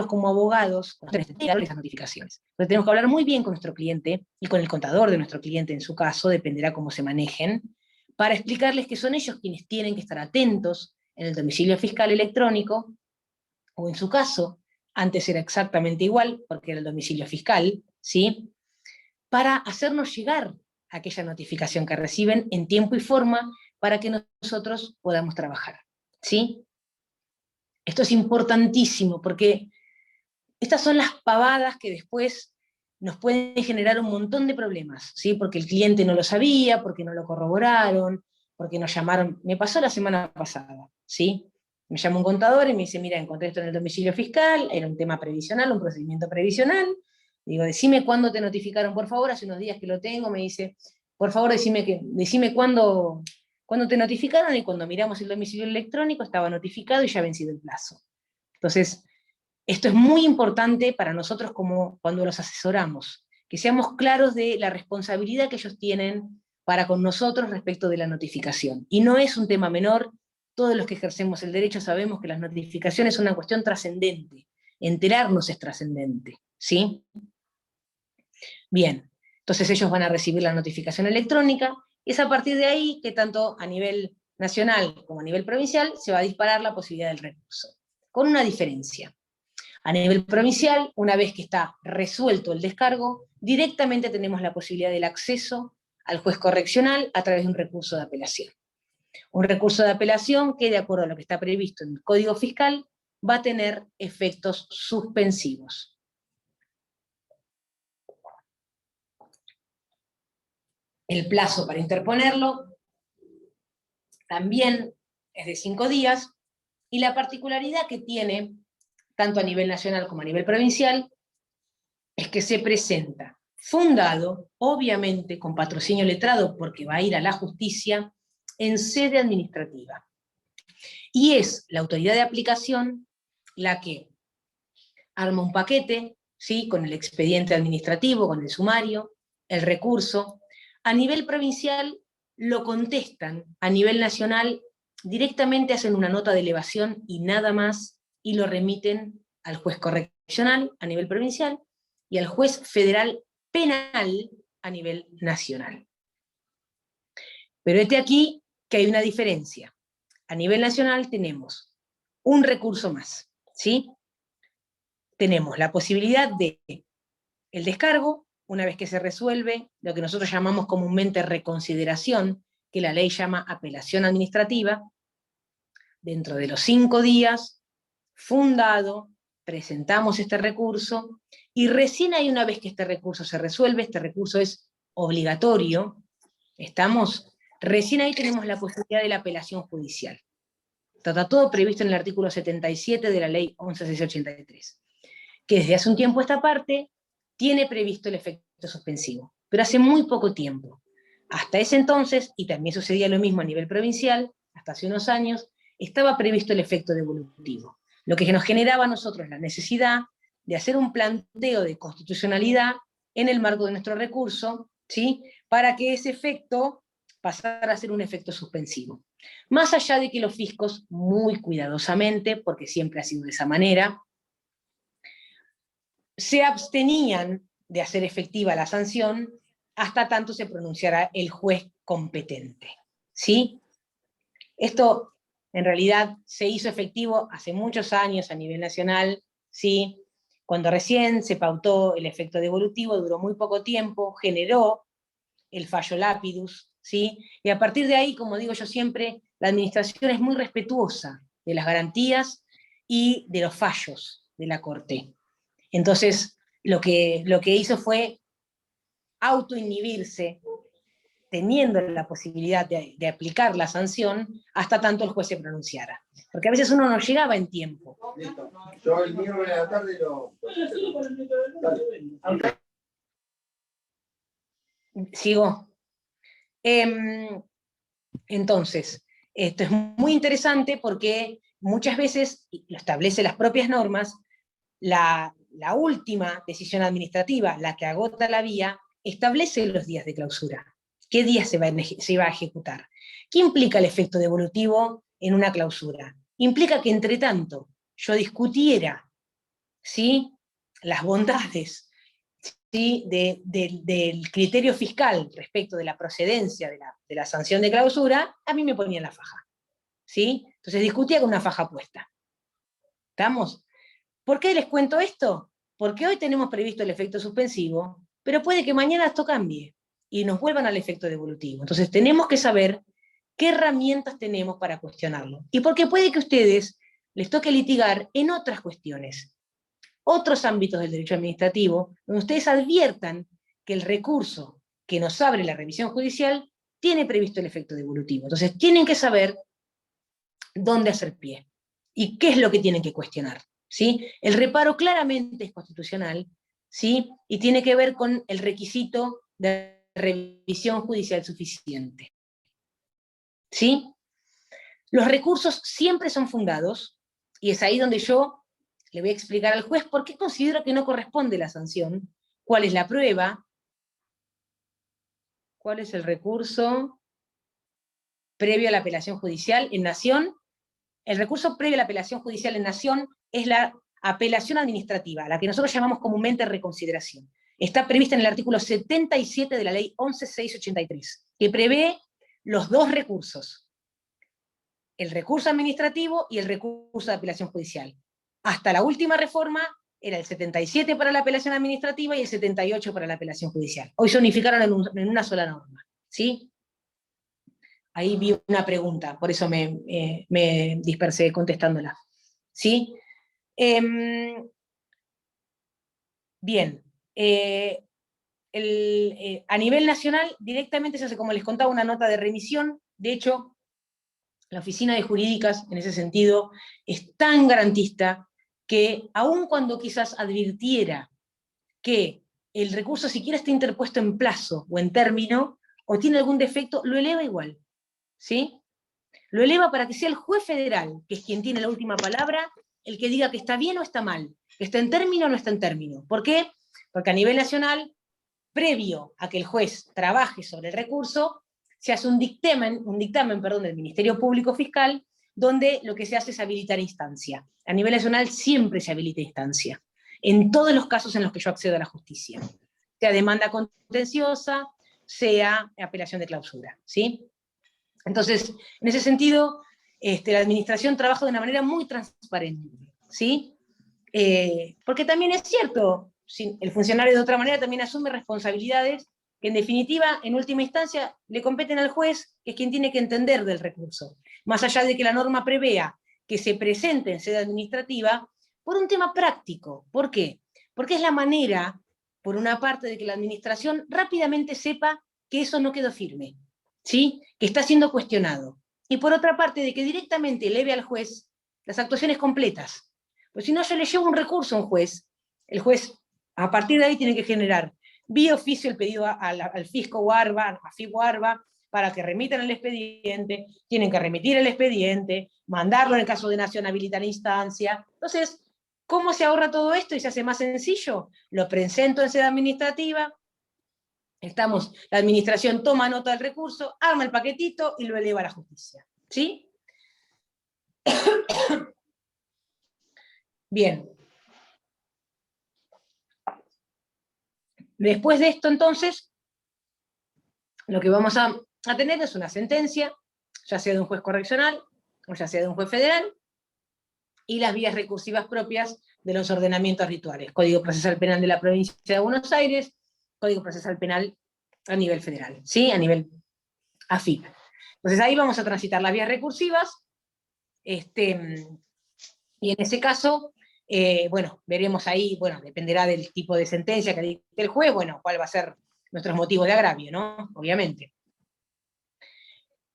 como abogados tenemos que dar esas notificaciones. Entonces tenemos que hablar muy bien con nuestro cliente y con el contador de nuestro cliente en su caso, dependerá cómo se manejen, para explicarles que son ellos quienes tienen que estar atentos en el domicilio fiscal electrónico, o en su caso, antes era exactamente igual, porque era el domicilio fiscal, ¿sí?, para hacernos llegar aquella notificación que reciben en tiempo y forma para que nosotros podamos trabajar, ¿sí? Esto es importantísimo, porque estas son las pavadas que después nos pueden generar un montón de problemas, ¿sí? Porque el cliente no lo sabía, porque no lo corroboraron, porque nos llamaron. Me pasó la semana pasada, ¿sí? Me llama un contador y me dice, mira, encontré esto en el domicilio fiscal, era un tema previsional, un procedimiento previsional. Digo, decime cuándo te notificaron, por favor, hace unos días que lo tengo. Me dice, por favor, decime cuándo te notificaron, y cuando miramos el domicilio electrónico estaba notificado y ya ha vencido el plazo. Entonces, esto es muy importante para nosotros como cuando los asesoramos, que seamos claros de la responsabilidad que ellos tienen para con nosotros respecto de la notificación. Y no es un tema menor, todos los que ejercemos el derecho sabemos que las notificaciones son una cuestión trascendente, enterarnos es trascendente, ¿sí? Bien, entonces ellos van a recibir la notificación electrónica, y es a partir de ahí que tanto a nivel nacional como a nivel provincial se va a disparar la posibilidad del recurso, con una diferencia. A nivel provincial, una vez que está resuelto el descargo, directamente tenemos la posibilidad del acceso al juez correccional a través de un recurso de apelación. Un recurso de apelación que, de acuerdo a lo que está previsto en el Código Fiscal, va a tener efectos suspensivos. El plazo para interponerlo también es de 5 días, y la particularidad que tiene, tanto a nivel nacional como a nivel provincial, es que se presenta fundado, obviamente con patrocinio letrado, porque va a ir a la justicia, en sede administrativa. Y es la autoridad de aplicación la que arma un paquete, ¿sí?, con el expediente administrativo, con el sumario, el recurso. A nivel provincial lo contestan, a nivel nacional directamente hacen una nota de elevación y nada más, y lo remiten al juez correccional a nivel provincial y al juez federal penal a nivel nacional. Pero aquí que hay una diferencia. A nivel nacional tenemos un recurso más, ¿sí? Tenemos la posibilidad de el descargo, una vez que se resuelve, lo que nosotros llamamos comúnmente reconsideración, que la ley llama apelación administrativa, dentro de los 5 días, fundado, presentamos este recurso, y recién ahí, una vez que este recurso se resuelve, este recurso es obligatorio, recién ahí tenemos la posibilidad de la apelación judicial. Está todo previsto en el artículo 77 de la ley 11.683, que desde hace un tiempo esta parte tiene previsto el efecto suspensivo, pero hace muy poco tiempo. Hasta ese entonces, y también sucedía lo mismo a nivel provincial, hasta hace unos años, estaba previsto el efecto devolutivo, lo que nos generaba a nosotros la necesidad de hacer un planteo de constitucionalidad en el marco de nuestro recurso, ¿sí?, para que ese efecto pasara a ser un efecto suspensivo. Más allá de que los fiscos, muy cuidadosamente, porque siempre ha sido de esa manera, se abstenían de hacer efectiva la sanción hasta tanto se pronunciara el juez competente, ¿sí? Esto, en realidad, se hizo efectivo hace muchos años a nivel nacional, ¿sí? Cuando recién se pautó el efecto devolutivo, duró muy poco tiempo, generó el fallo Lapidus, ¿sí? Y a partir de ahí, como digo yo siempre, la administración es muy respetuosa de las garantías y de los fallos de la Corte. Entonces, lo que hizo fue autoinhibirse, teniendo la posibilidad de aplicar la sanción hasta tanto el juez se pronunciara. Porque a veces uno no llegaba en tiempo. Listo. Yo el miércoles de la tarde lo... Sigo. Entonces, esto es muy interesante porque muchas veces, y lo establece las propias normas, la última decisión administrativa, la que agota la vía, establece los días de clausura. ¿Qué día se va a ejecutar? ¿Qué implica el efecto devolutivo en una clausura? Implica que, entre tanto, yo discutiera, ¿sí?, las bondades, ¿sí?, del criterio fiscal respecto de la procedencia de la sanción de clausura, a mí me ponían la faja, ¿sí? Entonces discutía con una faja puesta. ¿Estamos? ¿Por qué les cuento esto? Porque hoy tenemos previsto el efecto suspensivo, pero puede que mañana esto cambie y nos vuelvan al efecto devolutivo. Entonces tenemos que saber qué herramientas tenemos para cuestionarlo. Y porque puede que a ustedes les toque litigar en otras cuestiones, otros ámbitos del derecho administrativo, donde ustedes adviertan que el recurso que nos abre la revisión judicial tiene previsto el efecto devolutivo. Entonces tienen que saber dónde hacer pie y qué es lo que tienen que cuestionar, ¿sí? El reparo claramente es constitucional, ¿sí?, y tiene que ver con el requisito de revisión judicial suficiente, ¿sí? Los recursos siempre son fundados, y es ahí donde yo le voy a explicar al juez por qué considero que no corresponde la sanción, cuál es la prueba, cuál es el recurso previo a la apelación judicial en nación. El recurso previo a la apelación judicial en nación es la apelación administrativa, la que nosotros llamamos comúnmente reconsideración. Está prevista en el artículo 77 de la ley 11.683, que prevé los dos recursos, el recurso administrativo y el recurso de apelación judicial. Hasta la última reforma era el 77 para la apelación administrativa y el 78 para la apelación judicial. Hoy se unificaron en una sola norma, ¿sí? Ahí vi una pregunta, por eso me dispersé contestándola, ¿sí? Bien, a nivel nacional directamente se hace, como les contaba, una nota de remisión. De hecho, la Oficina de Jurídicas, en ese sentido, es tan garantista que, aun cuando quizás advirtiera que el recurso siquiera está interpuesto en plazo o en término, o tiene algún defecto, lo eleva igual, ¿sí? Lo eleva para que sea el juez federal, que es quien tiene la última palabra, el que diga que está bien o está mal, que está en término o no está en término. ¿Por qué? Porque a nivel nacional, previo a que el juez trabaje sobre el recurso, se hace un dictamen del Ministerio Público Fiscal, donde lo que se hace es habilitar instancia. A nivel nacional siempre se habilita instancia, en todos los casos en los que yo accedo a la justicia, sea demanda contenciosa, sea apelación de clausura, ¿sí? Entonces, en ese sentido, la administración trabaja de una manera muy transparente, ¿sí? Porque también es cierto, el funcionario de otra manera también asume responsabilidades que en definitiva, en última instancia, le competen al juez, que es quien tiene que entender del recurso. Más allá de que la norma prevea que se presente en sede administrativa, por un tema práctico. ¿Por qué? Porque es la manera, por una parte, de que la administración rápidamente sepa que eso no quedó firme, ¿sí? Que está siendo cuestionado. Y por otra parte, de que directamente eleve al juez las actuaciones completas. Pues si no, yo le llevo un recurso a un juez, el juez a partir de ahí tiene que generar vía oficio el pedido al fisco o ARBA, a FIP o ARBA, para que remitan el expediente, tienen que remitir el expediente, mandarlo en el caso de nación, habilitar la instancia. Entonces, ¿cómo se ahorra todo esto y se hace más sencillo? Lo presento en sede administrativa, la administración toma nota del recurso, arma el paquetito y lo eleva a la justicia. ¿Sí? Bien. Después de esto, entonces, lo que vamos a tener es una sentencia, ya sea de un juez correccional, o ya sea de un juez federal, y las vías recursivas propias de los ordenamientos rituales. Código Procesal Penal de la Provincia de Buenos Aires, Código Procesal Penal a nivel federal, ¿sí? A nivel AFIP. Entonces ahí vamos a transitar las vías recursivas, y en ese caso, bueno, veremos ahí, bueno, dependerá del tipo de sentencia que dicte el juez, bueno, cuál va a ser nuestros motivos de agravio, ¿no? Obviamente.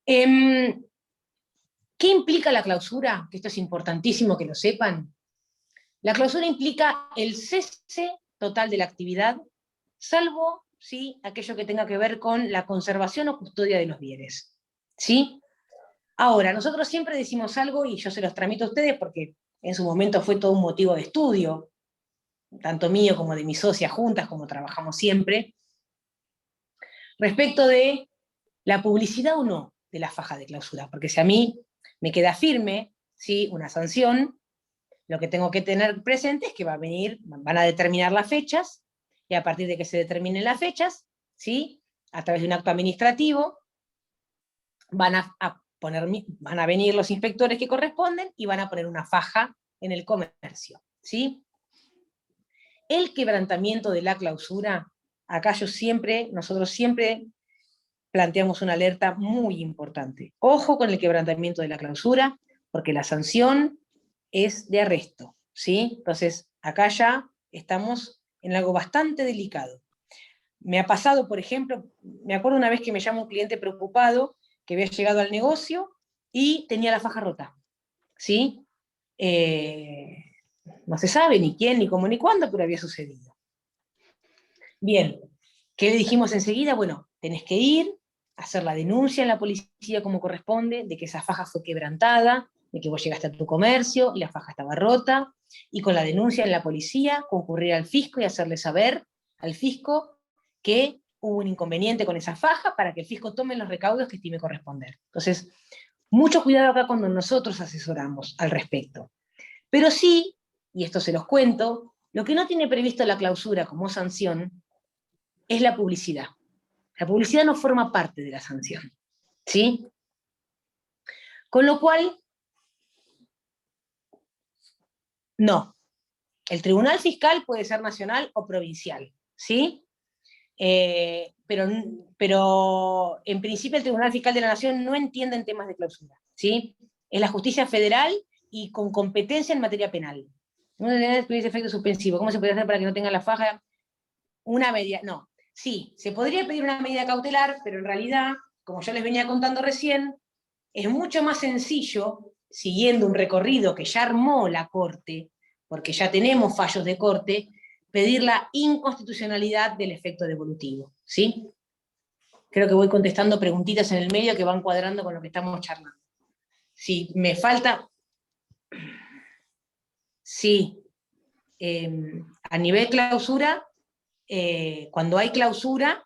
¿Qué implica la clausura? Que esto es importantísimo que lo sepan. La clausura implica el cese total de la actividad, salvo, ¿sí?, aquello que tenga que ver con la conservación o custodia de los bienes. ¿Sí? Ahora, nosotros siempre decimos algo, y yo se los tramito a ustedes porque en su momento fue todo un motivo de estudio, tanto mío como de mis socias juntas, como trabajamos siempre, respecto de la publicidad o no de la faja de clausura, porque si a mí me queda firme, ¿sí?, una sanción, lo que tengo que tener presente es que van a determinar las fechas, y a partir de que se determinen las fechas, ¿sí?, a través de un acto administrativo, van a venir los inspectores que corresponden y van a poner una faja en el comercio, ¿sí? El quebrantamiento de la clausura, acá nosotros siempre planteamos una alerta muy importante. Ojo con el quebrantamiento de la clausura, porque la sanción es de arresto, ¿sí? Entonces, acá ya estamos en algo bastante delicado. Me ha pasado, por ejemplo, me acuerdo una vez que me llamó un cliente preocupado, que había llegado al negocio y tenía la faja rota, ¿sí? No se sabe ni quién, ni cómo, ni cuándo, pero había sucedido. Bien, ¿qué le dijimos enseguida? Bueno, tenés que ir, hacer la denuncia en la policía como corresponde, de que esa faja fue quebrantada, de que vos llegaste a tu comercio y la faja estaba rota, y con la denuncia en la policía concurrir al fisco y hacerle saber al fisco que hubo un inconveniente con esa faja para que el fisco tome los recaudos que estime corresponder. Entonces, mucho cuidado acá cuando nosotros asesoramos al respecto. Pero sí, y esto se los cuento, lo que no tiene previsto la clausura como sanción es la publicidad. La publicidad no forma parte de la sanción, ¿sí? Con lo cual, no. El tribunal fiscal puede ser nacional o provincial, ¿sí? Pero en principio el Tribunal Fiscal de la Nación no entiende en temas de clausura, ¿sí? Es la justicia federal y con competencia en materia penal. No tiene efecto suspensivo. ¿Cómo se puede hacer para que no tenga la faja? Una medida, no. Sí, se podría pedir una medida cautelar, pero en realidad, como yo les venía contando recién, es mucho más sencillo, siguiendo un recorrido que ya armó la Corte, porque ya tenemos fallos de Corte, pedir la inconstitucionalidad del efecto devolutivo, ¿sí? Creo que voy contestando preguntitas en el medio que van cuadrando con lo que estamos charlando. Si me falta... Sí. A nivel clausura, cuando hay clausura,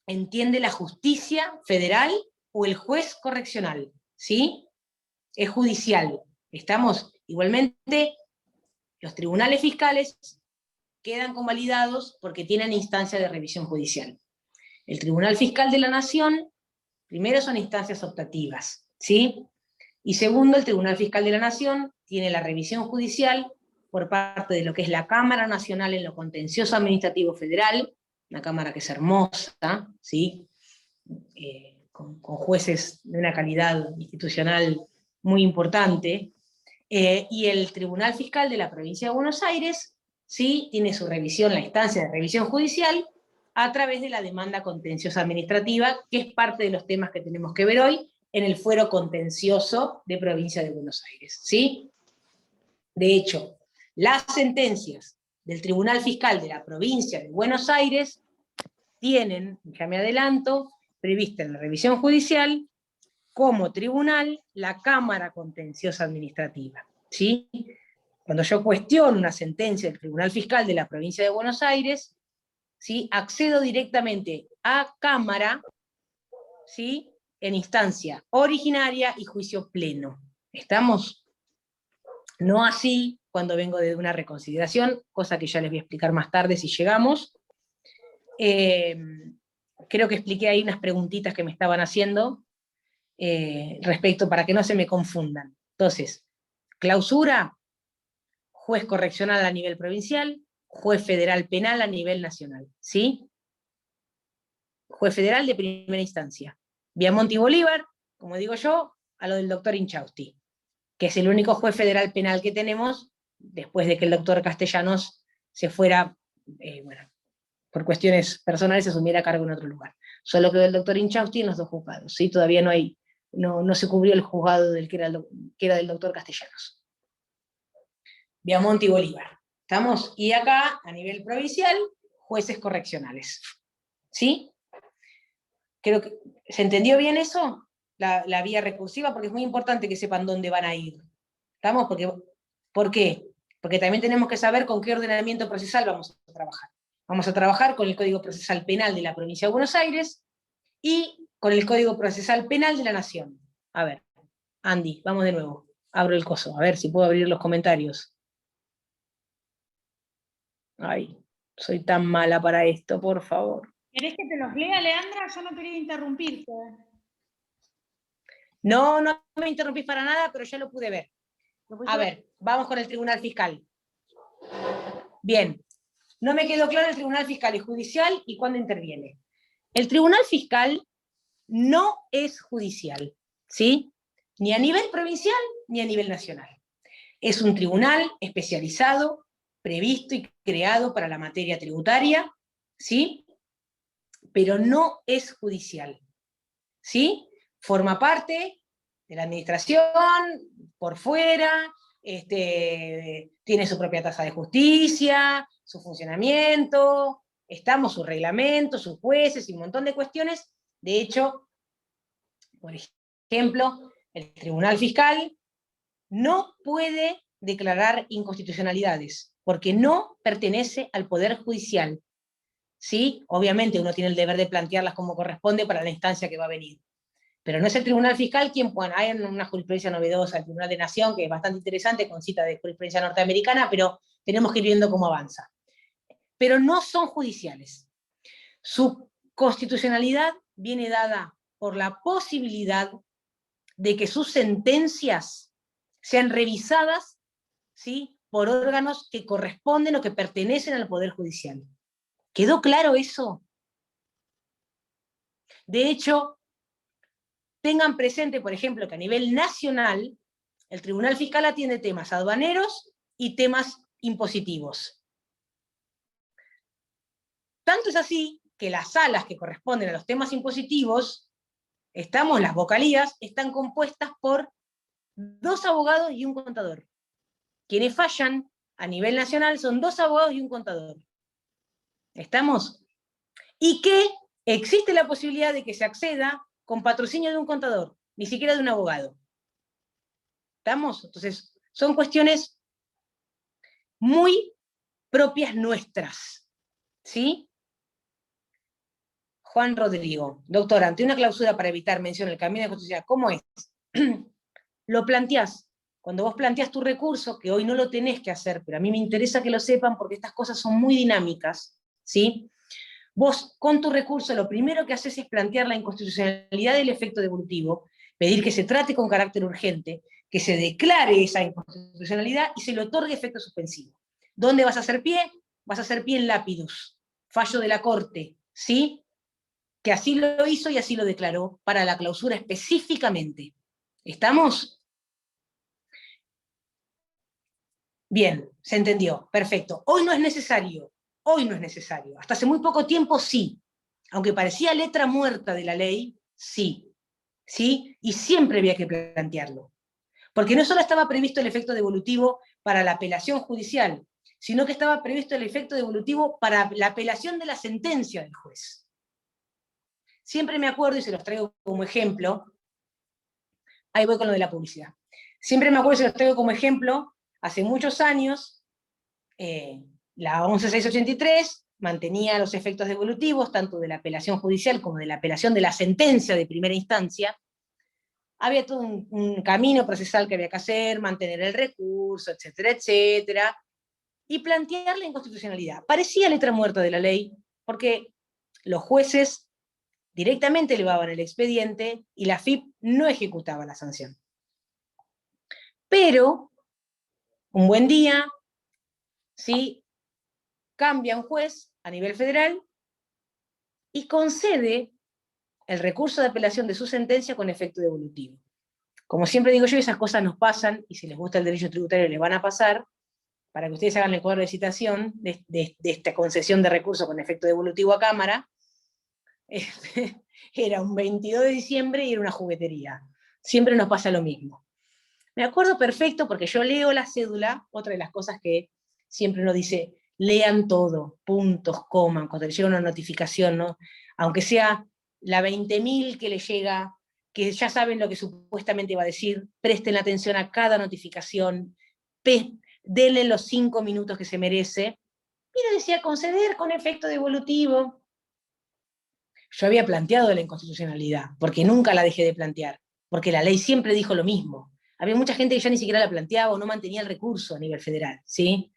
entiende la justicia federal o el juez correccional, ¿sí? Es judicial. Estamos, igualmente, los tribunales fiscales quedan convalidados porque tienen instancia de revisión judicial. El Tribunal Fiscal de la Nación, primero son instancias optativas, ¿sí? Y segundo, el Tribunal Fiscal de la Nación tiene la revisión judicial por parte de lo que es la Cámara Nacional en lo Contencioso Administrativo Federal, una cámara que es hermosa, ¿sí? Con jueces de una calidad institucional muy importante, y el Tribunal Fiscal de la Provincia de Buenos Aires, ¿sí? Tiene su revisión, la instancia de revisión judicial, a través de la demanda contenciosa administrativa, que es parte de los temas que tenemos que ver hoy en el fuero contencioso de Provincia de Buenos Aires, ¿sí? De hecho, las sentencias del Tribunal Fiscal de la Provincia de Buenos Aires tienen, ya me adelanto, prevista en la revisión judicial como tribunal la Cámara Contenciosa Administrativa, ¿sí? Cuando yo cuestiono una sentencia del Tribunal Fiscal de la Provincia de Buenos Aires, ¿sí? Accedo directamente a Cámara, ¿sí? En instancia originaria y juicio pleno. ¿Estamos? No así cuando vengo de una reconsideración, cosa que ya les voy a explicar más tarde si llegamos. Creo que expliqué ahí unas preguntitas que me estaban haciendo respecto para que no se me confundan. Entonces, clausura, juez correccional a nivel provincial, juez federal penal a nivel nacional, ¿sí? Juez federal de primera instancia. Viamonte y Bolívar, como digo yo, a lo del doctor Inchausti, que es el único juez federal penal que tenemos después de que el doctor Castellanos se fuera, bueno, por cuestiones personales se asumiera a cargo en otro lugar. Solo quedó el doctor Inchausti en los dos juzgados, ¿sí? Todavía no se cubrió el juzgado que era del doctor Castellanos. Viamonte y Bolívar. ¿Estamos? Y acá, a nivel provincial, jueces correccionales. ¿Sí? Creo que, ¿se entendió bien eso? La vía recursiva, porque es muy importante que sepan dónde van a ir. ¿Estamos? ¿Por qué? Porque también tenemos que saber con qué ordenamiento procesal vamos a trabajar. Vamos a trabajar con el Código Procesal Penal de la Provincia de Buenos Aires y con el Código Procesal Penal de la Nación. A ver, Andy, vamos de nuevo. Abro el coso, a ver si puedo abrir los comentarios. Ay, soy tan mala para esto, por favor. ¿Querés que te los lea, Leandra? Yo no quería interrumpirte. No me interrumpís para nada, pero ya lo pude ver. A ver, vamos con el Tribunal Fiscal. Bien, no me quedó claro el Tribunal Fiscal y Judicial y cuándo interviene. El Tribunal Fiscal no es judicial, ¿sí? Ni a nivel provincial ni a nivel nacional. Es un tribunal especializado, previsto y creado para la materia tributaria, ¿sí? Pero no es judicial, ¿sí? Forma parte de la administración, por fuera, tiene su propia tasa de justicia, su funcionamiento, su reglamento, sus jueces y un montón de cuestiones. De hecho, por ejemplo, el Tribunal Fiscal no puede declarar inconstitucionalidades, porque no pertenece al Poder Judicial. ¿Sí? Obviamente uno tiene el deber de plantearlas como corresponde para la instancia que va a venir. Pero no es el Tribunal Fiscal quien, bueno, hay una jurisprudencia novedosa, el Tribunal de Nación, que es bastante interesante, con cita de jurisprudencia norteamericana, pero tenemos que ir viendo cómo avanza. Pero no son judiciales. Su constitucionalidad viene dada por la posibilidad de que sus sentencias sean revisadas, ¿sí? Por órganos que corresponden o que pertenecen al Poder Judicial. ¿Quedó claro eso? De hecho, tengan presente, por ejemplo, que a nivel nacional, el Tribunal Fiscal atiende temas aduaneros y temas impositivos. Tanto es así que las salas que corresponden a los temas impositivos, las vocalías, están compuestas por 2 abogados y un contador. Quienes fallan a nivel nacional son 2 abogados y un contador. ¿Estamos? Y que existe la posibilidad de que se acceda con patrocinio de un contador, ni siquiera de un abogado. ¿Estamos? Entonces, son cuestiones muy propias nuestras. ¿Sí? Juan Rodrigo, doctor, ante una clausura para evitar mención del camino de constitucionalidad, ¿cómo es? Lo planteás. Cuando vos planteás tu recurso, que hoy no lo tenés que hacer, pero a mí me interesa que lo sepan porque estas cosas son muy dinámicas, ¿sí? Vos, con tu recurso, lo primero que haces es plantear la inconstitucionalidad del efecto devolutivo, pedir que se trate con carácter urgente, que se declare esa inconstitucionalidad y se le otorgue efecto suspensivo. ¿Dónde vas a hacer pie? Vas a hacer pie en Lapidus, fallo de la Corte, ¿sí? Que así lo hizo y así lo declaró para la clausura específicamente. ¿Estamos? Bien, se entendió, perfecto. Hoy no es necesario, Hasta hace muy poco tiempo sí, aunque parecía letra muerta de la ley, sí, ¿sí? Y siempre había que plantearlo. Porque no solo estaba previsto el efecto devolutivo para la apelación judicial, sino que estaba previsto el efecto devolutivo para la apelación de la sentencia del juez. Siempre me acuerdo, y se los traigo como ejemplo, ahí voy con lo de la publicidad. Siempre me acuerdo, y se los traigo como ejemplo, hace muchos años, la 11683 mantenía los efectos devolutivos, tanto de la apelación judicial como de la apelación de la sentencia de primera instancia. Había todo un camino procesal que había que hacer, mantener el recurso, etcétera, etcétera, y plantear la inconstitucionalidad. Parecía letra muerta de la ley, porque los jueces directamente elevaban el expediente y la FIP no ejecutaba la sanción. Pero, un buen día, ¿sí?, cambia un juez a nivel federal y concede el recurso de apelación de su sentencia con efecto devolutivo. Como siempre digo yo, esas cosas nos pasan, y si les gusta el derecho tributario les van a pasar, para que ustedes hagan el cuadro de citación de esta concesión de recursos con efecto devolutivo a Cámara. Era un 22 de diciembre y era una juguetería. Siempre nos pasa lo mismo. Me acuerdo perfecto porque yo leo la cédula, otra de las cosas que siempre uno dice, lean todo, puntos, comas, cuando le llega una notificación, ¿no? Aunque sea la 20.000 que le llega, que ya saben lo que supuestamente va a decir, presten atención a cada notificación, denle los 5 minutos que se merece. Y le decía, conceder con efecto devolutivo. Yo había planteado la inconstitucionalidad, porque nunca la dejé de plantear, porque la ley siempre dijo lo mismo. Había mucha gente que ya ni siquiera la planteaba o no mantenía el recurso a nivel federal, ¿sí?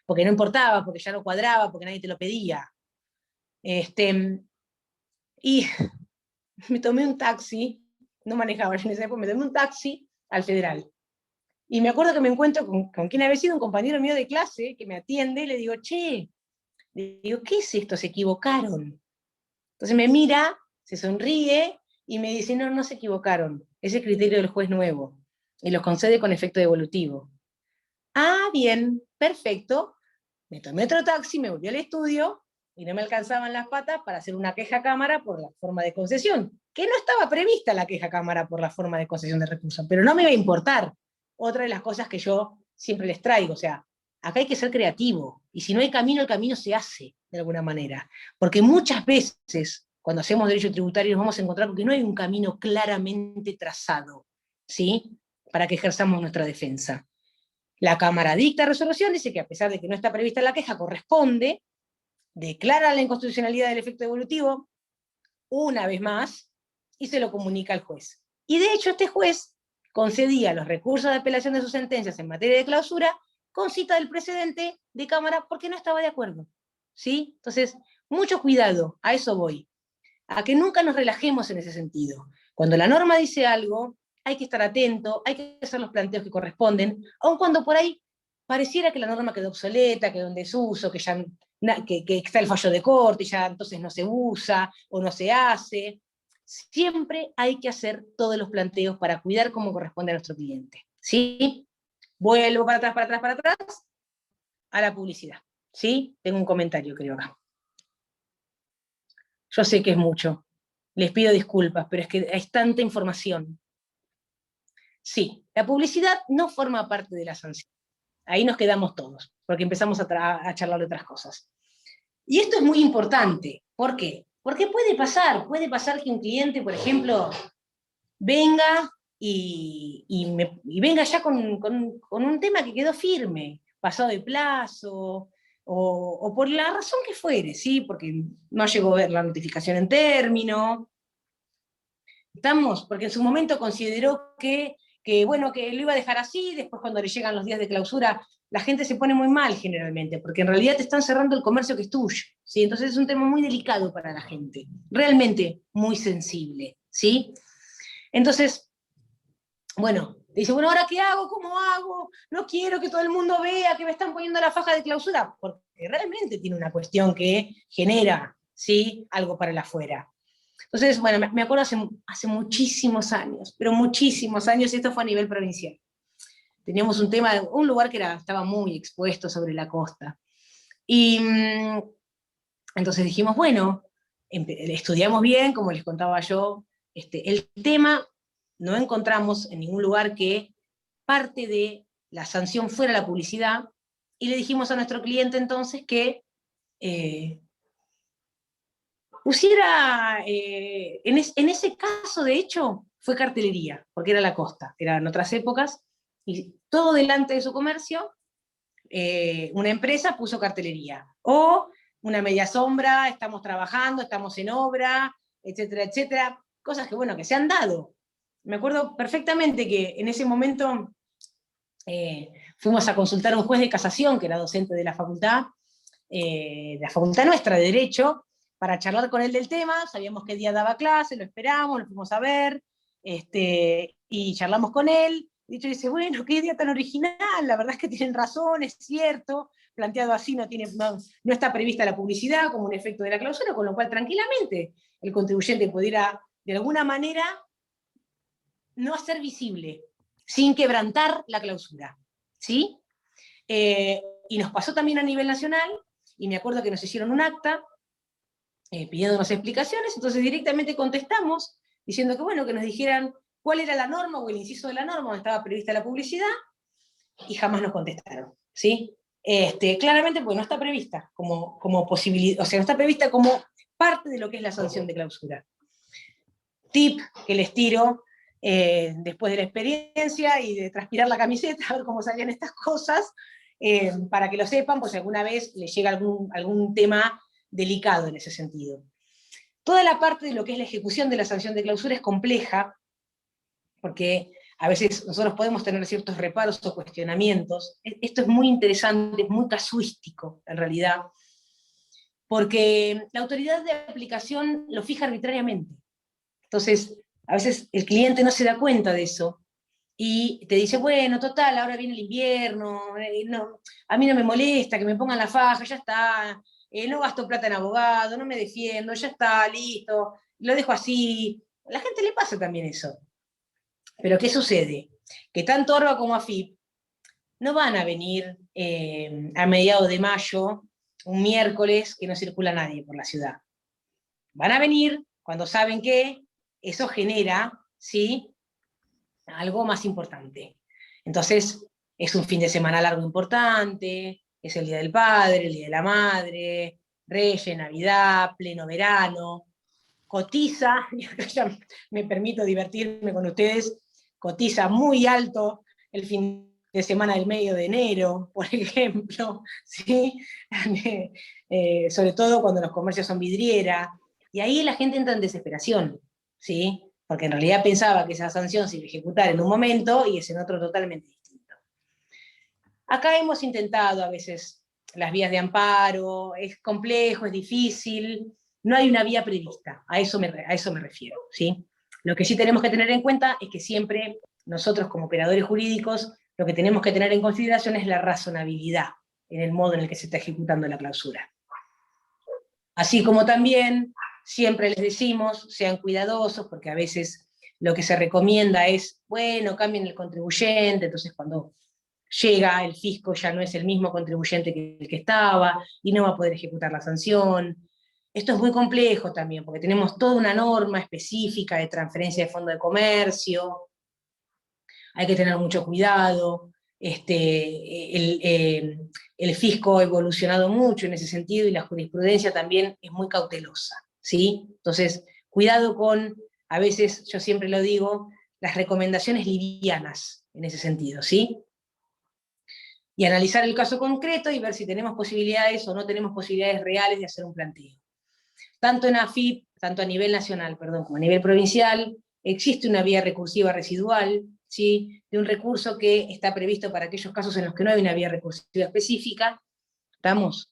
Porque no importaba, porque ya no cuadraba, porque nadie te lo pedía. Y me tomé un taxi, no manejaba yo en esa época, me tomé un taxi al federal. Y me acuerdo que me encuentro con quien había sido un compañero mío de clase, que me atiende, y le digo, che, le digo, ¿qué es esto? Se equivocaron. Entonces me mira, se sonríe, y me dice, no, no se equivocaron, es el criterio del juez nuevo, y los concede con efecto devolutivo. Ah, bien, perfecto. Me tomé otro taxi, me volví al estudio, y no me alcanzaban las patas para hacer una queja a Cámara por la forma de concesión, que no estaba prevista la queja a Cámara por la forma de concesión de recursos, pero no me iba a importar. Otra de las cosas que yo siempre les traigo, o sea, acá hay que ser creativo, y si no hay camino, el camino se hace, de alguna manera, porque muchas veces, cuando hacemos derecho tributario, nos vamos a encontrar con que no hay un camino claramente trazado, ¿sí?, para que ejerzamos nuestra defensa. La Cámara dicta resolución, dice que a pesar de que no está prevista la queja, corresponde, declara la inconstitucionalidad del efecto devolutivo, una vez más, y se lo comunica al juez. Y de hecho este juez concedía los recursos de apelación de sus sentencias en materia de clausura con cita del precedente de Cámara porque no estaba de acuerdo, ¿sí? Entonces, mucho cuidado, a eso voy, a que nunca nos relajemos en ese sentido. Cuando la norma dice algo, hay que estar atento, hay que hacer los planteos que corresponden, aun cuando por ahí pareciera que la norma quedó obsoleta, quedó en desuso, que está el fallo de corte y ya entonces no se usa o no se hace. Siempre hay que hacer todos los planteos para cuidar como corresponde a nuestro cliente, ¿sí? Vuelvo para atrás, a la publicidad, ¿sí? Tengo un comentario, creo, acá. Yo sé que es mucho, les pido disculpas, pero es que es tanta información. Sí, la publicidad no forma parte de la sanción. Ahí nos quedamos todos, porque empezamos a charlar de otras cosas. Y esto es muy importante. ¿Por qué? Porque puede pasar que un cliente, por ejemplo, venga y venga ya con un tema que quedó firme, pasado de plazo, o por la razón que fuere, ¿sí? Porque no llegó a ver la notificación en término. ¿Estamos? Porque en su momento consideró que lo iba a dejar así, después cuando le llegan los días de clausura, la gente se pone muy mal generalmente, porque en realidad te están cerrando el comercio que es tuyo, ¿sí? Entonces es un tema muy delicado para la gente, realmente muy sensible, ¿sí? Entonces, bueno, Te dice, bueno, ¿ahora qué hago? ¿Cómo hago? No quiero que todo el mundo vea que me están poniendo la faja de clausura, porque realmente tiene una cuestión que genera, ¿sí?, algo para el afuera. Entonces, bueno, me acuerdo hace muchísimos años, pero muchísimos años, y esto fue a nivel provincial. Teníamos un tema, un lugar que estaba muy expuesto sobre la costa. Y entonces dijimos, bueno, estudiamos bien, como les contaba yo, el tema, no encontramos en ningún lugar que parte de la sanción fuera la publicidad, y le dijimos a nuestro cliente entonces que pusiera, en ese caso de hecho, fue cartelería, porque era la costa, eran otras épocas, y todo delante de su comercio, una empresa puso cartelería, o una media sombra, estamos trabajando, estamos en obra, etcétera, etcétera, cosas que, bueno, que se han dado. Me acuerdo perfectamente que en ese momento fuimos a consultar a un juez de casación, que era docente de la facultad nuestra de Derecho, para charlar con él del tema. Sabíamos qué día daba clase, lo esperamos, lo fuimos a ver, y charlamos con él. De hecho dice, bueno, qué idea tan original, la verdad es que tienen razón, es cierto, planteado así no está prevista la publicidad como un efecto de la clausura, con lo cual tranquilamente el contribuyente pudiera de alguna manera no hacer visible, sin quebrantar la clausura, ¿sí? Y nos pasó también a nivel nacional, y me acuerdo que nos hicieron un acta pidiéndonos explicaciones, entonces directamente contestamos, diciendo que bueno, que nos dijeran cuál era la norma o el inciso de la norma donde estaba prevista la publicidad, y jamás nos contestaron, ¿sí? Claramente porque no está prevista como posibilidad, o sea, no está prevista como parte de lo que es la sanción de clausura. Tip que les tiro, después de la experiencia y de transpirar la camiseta, a ver cómo salían estas cosas, para que lo sepan, pues si alguna vez les llega algún tema delicado en ese sentido. Toda la parte de lo que es la ejecución de la sanción de clausura es compleja, porque a veces nosotros podemos tener ciertos reparos o cuestionamientos. Esto es muy interesante, es muy casuístico, en realidad, porque la autoridad de aplicación lo fija arbitrariamente. Entonces, a veces el cliente no se da cuenta de eso, y te dice, bueno, total, ahora viene el invierno, no, a mí no me molesta que me pongan la faja, ya está, no gasto plata en abogado, no me defiendo, ya está, listo, lo dejo así. A la gente le pasa también eso. Pero ¿qué sucede? Que tanto Orba como AFIP no van a venir a mediados de mayo, un miércoles que no circula nadie por la ciudad. Van a venir cuando saben que eso genera, ¿sí?, algo más importante. Entonces, es un fin de semana largo importante, es el Día del Padre, el Día de la Madre, Reyes, Navidad, pleno verano, cotiza, y acá ya me permito divertirme con ustedes, cotiza muy alto el fin de semana del medio de enero, por ejemplo, ¿sí? Sobre todo cuando los comercios son vidriera, y ahí la gente entra en desesperación, ¿sí? Porque en realidad pensaba que esa sanción se iba a ejecutar en un momento y es en otro totalmente distinto. Acá hemos intentado a veces las vías de amparo, es complejo, es difícil, no hay una vía prevista, a eso me refiero, ¿sí? Lo que sí tenemos que tener en cuenta es que siempre nosotros como operadores jurídicos lo que tenemos que tener en consideración es la razonabilidad en el modo en el que se está ejecutando la clausura. Así como también siempre les decimos, sean cuidadosos, porque a veces lo que se recomienda es, bueno, cambien el contribuyente, entonces cuando llega el fisco ya no es el mismo contribuyente que el que estaba, y no va a poder ejecutar la sanción. Esto es muy complejo también, porque tenemos toda una norma específica de transferencia de fondo de comercio, hay que tener mucho cuidado, el fisco ha evolucionado mucho en ese sentido, y la jurisprudencia también es muy cautelosa, ¿sí? Entonces, cuidado con, a veces, yo siempre lo digo, las recomendaciones livianas en ese sentido, ¿sí? Y analizar el caso concreto y ver si tenemos posibilidades o no tenemos posibilidades reales de hacer un planteo. Tanto en AFIP, tanto a nivel nacional, perdón, como a nivel provincial, existe una vía recursiva residual, ¿sí?, de un recurso que está previsto para aquellos casos en los que no hay una vía recursiva específica, ¿estamos?,